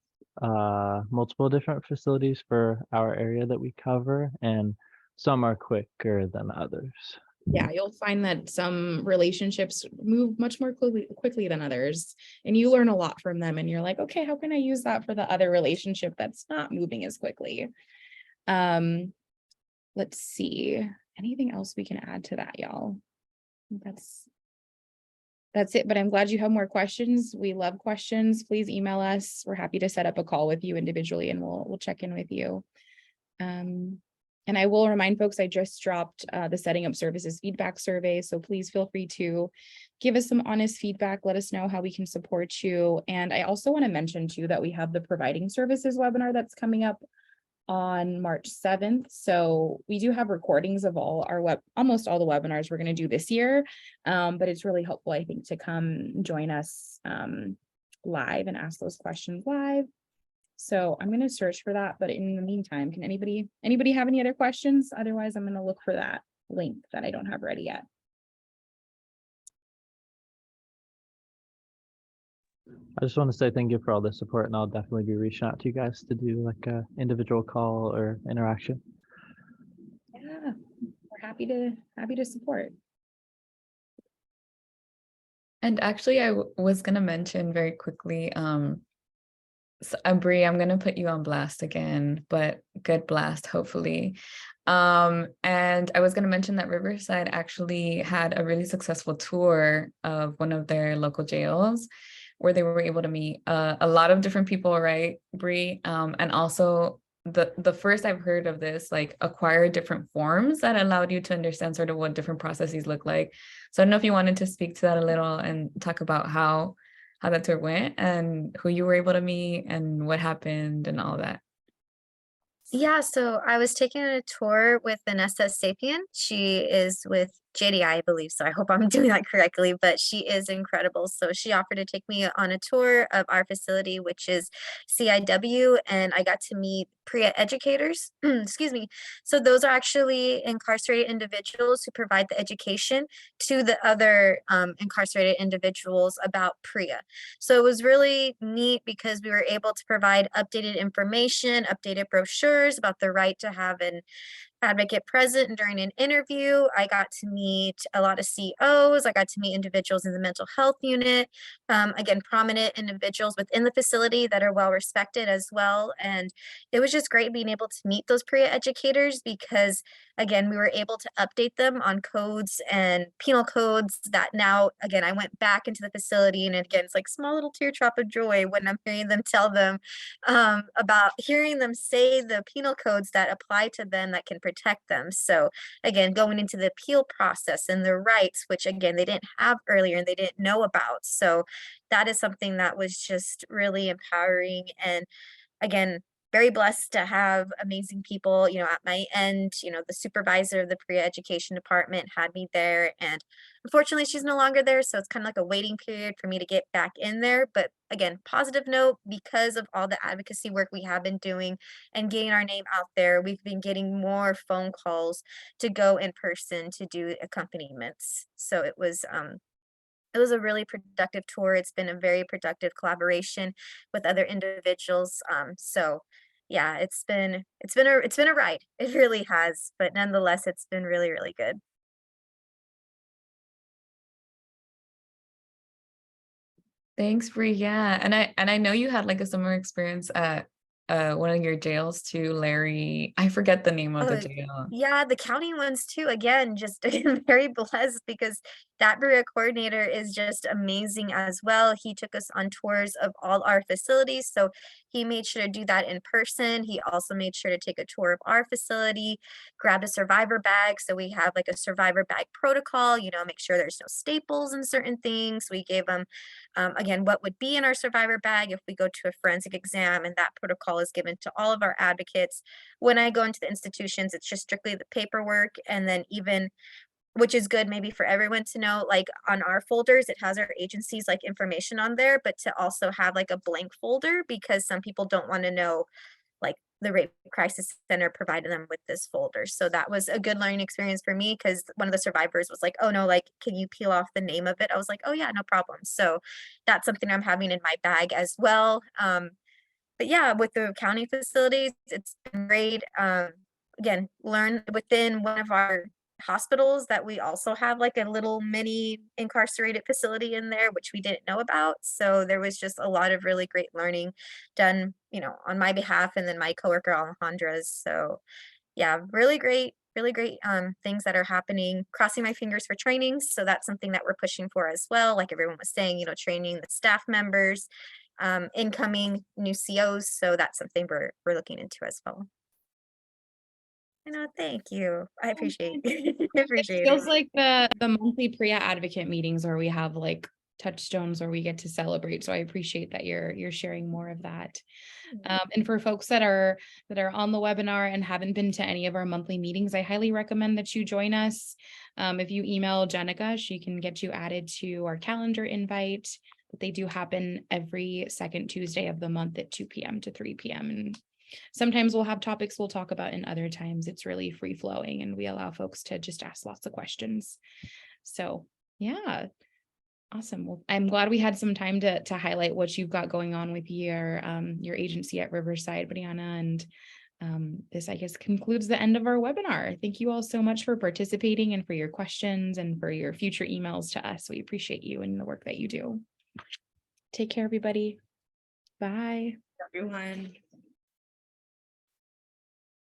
multiple different facilities for our area that we cover, and some are quicker than others. Yeah, you'll find that some relationships move much more quickly than others, and you learn a lot from them, and you're like, okay, how can I use that for the other relationship that's not moving as quickly? Let's see, anything else we can add to that, y'all? That's it, but I'm glad you have more questions. We love questions. Please email us. We're happy to set up a call with you individually, and we'll check in with you. And I will remind folks, I just dropped the setting up services feedback survey. So please feel free to give us some honest feedback. Let us know how we can support you. And I also want to mention too that we have the providing services webinar that's coming up on March 7th. So we do have recordings of almost all the webinars we're going to do this year. But it's really helpful, I think, to come join us live and ask those questions live. So I'm going to search for that, but in the meantime, can anybody have any other questions? Otherwise, I'm going to look for that link that I don't have ready yet. I just want to say thank you for all the support, and I'll definitely be reaching out to you guys to do like a individual call or interaction. Yeah, we're happy to support. And actually, I was going to mention very quickly, so, Bree, I'm gonna put you on blast again, but good blast, hopefully. And I was gonna mention that Riverside actually had a really successful tour of one of their local jails, where they were able to meet a lot of different people, right, Bree? And also the first I've heard of this, like, acquire different forms that allowed you to understand sort of what different processes look like. So I don't know if you wanted to speak to that a little and talk about how that tour went and who you were able to meet and what happened and all that. Yeah, so I was taking a tour with Vanessa Sapien. She is with JDI, I believe. So I hope I'm doing that correctly, but she is incredible. So she offered to take me on a tour of our facility, which is CIW, and I got to meet PREA educators. Excuse me. So those are actually incarcerated individuals who provide the education to the other incarcerated individuals about PREA. So it was really neat because we were able to provide updated information, updated brochures about the right to have an advocate present during an interview. I got to meet a lot of COs. I got to meet individuals in the mental health unit. Again, prominent individuals within the facility that are well respected as well. And it was just great being able to meet those PREA educators because, again, we were able to update them on codes and penal codes that now, again, I went back into the facility, and again, it's like small little teardrop of joy when I'm hearing them tell them about hearing them say the penal codes that apply to them that can protect them. So again, going into the appeal process and the rights, which again, they didn't have earlier and they didn't know about. So that is something that was just really empowering. And again, very blessed to have amazing people, at my end. The supervisor of the PREA education department had me there, and unfortunately she's no longer there. So it's kind of like a waiting period for me to get back in there. But again, positive note, because of all the advocacy work we have been doing and getting our name out there, we've been getting more phone calls to go in person to do accompaniments. So it was a really productive tour. It's been a very productive collaboration with other individuals. So yeah, it's been a ride. It really has, but nonetheless, it's been really, really good. Thanks, Bree. Yeah, and I know you had like a similar experience at one of your jails too, Larry. I forget the name of the jail. Yeah, the county ones too. Again, just again, very blessed because that BREA coordinator is just amazing as well. He took us on tours of all our facilities. So he made sure to do that in person. He also made sure to take a tour of our facility, grab a survivor bag. So we have like a survivor bag protocol, you know, make sure there's no staples in certain things. We gave them, again, what would be in our survivor bag if we go to a forensic exam, and that protocol is given to all of our advocates. When I go into the institutions, it's just strictly the paperwork. And then even, which is good maybe for everyone to know, like on our folders, it has our agencies like information on there, but to also have like a blank folder, because some people don't want to know like the Rape Crisis Center provided them with this folder. So that was a good learning experience for me, because one of the survivors was like, oh no, like, can you peel off the name of it? I was like, oh yeah, no problem. So that's something I'm having in my bag as well. But yeah, with the county facilities, it's been great. Again, learn within one of our hospitals that we also have like a little mini incarcerated facility in there, which we didn't know about. So there was just a lot of really great learning done, you know, on my behalf, and then my coworker Alejandra's. So yeah, really great things that are happening. Crossing my fingers for trainings. So that's something that we're pushing for as well. Like everyone was saying, you know, training the staff members, incoming new COs. So that's something we're looking into as well. You know, thank you. I appreciate it. I appreciate Feels it. like the monthly PREA advocate meetings where we have like touchstones where we get to celebrate. So I appreciate that you're sharing more of that. And for folks that are on the webinar and haven't been to any of our monthly meetings, I highly recommend that you join us. If you email Jenica, she can get you added to our calendar invite. But they do happen every second Tuesday of the month at 2 p.m. to 3 p.m. And sometimes we'll have topics we'll talk about, and other times it's really free flowing and we allow folks to just ask lots of questions. So yeah, awesome. Well, I'm glad we had some time to highlight what you've got going on with your agency at Riverside, Brianna. And this, I guess, concludes the end of our webinar. Thank you all so much for participating and for your questions and for your future emails to us. We appreciate you and the work that you do. Take care, everybody. Bye. Everyone.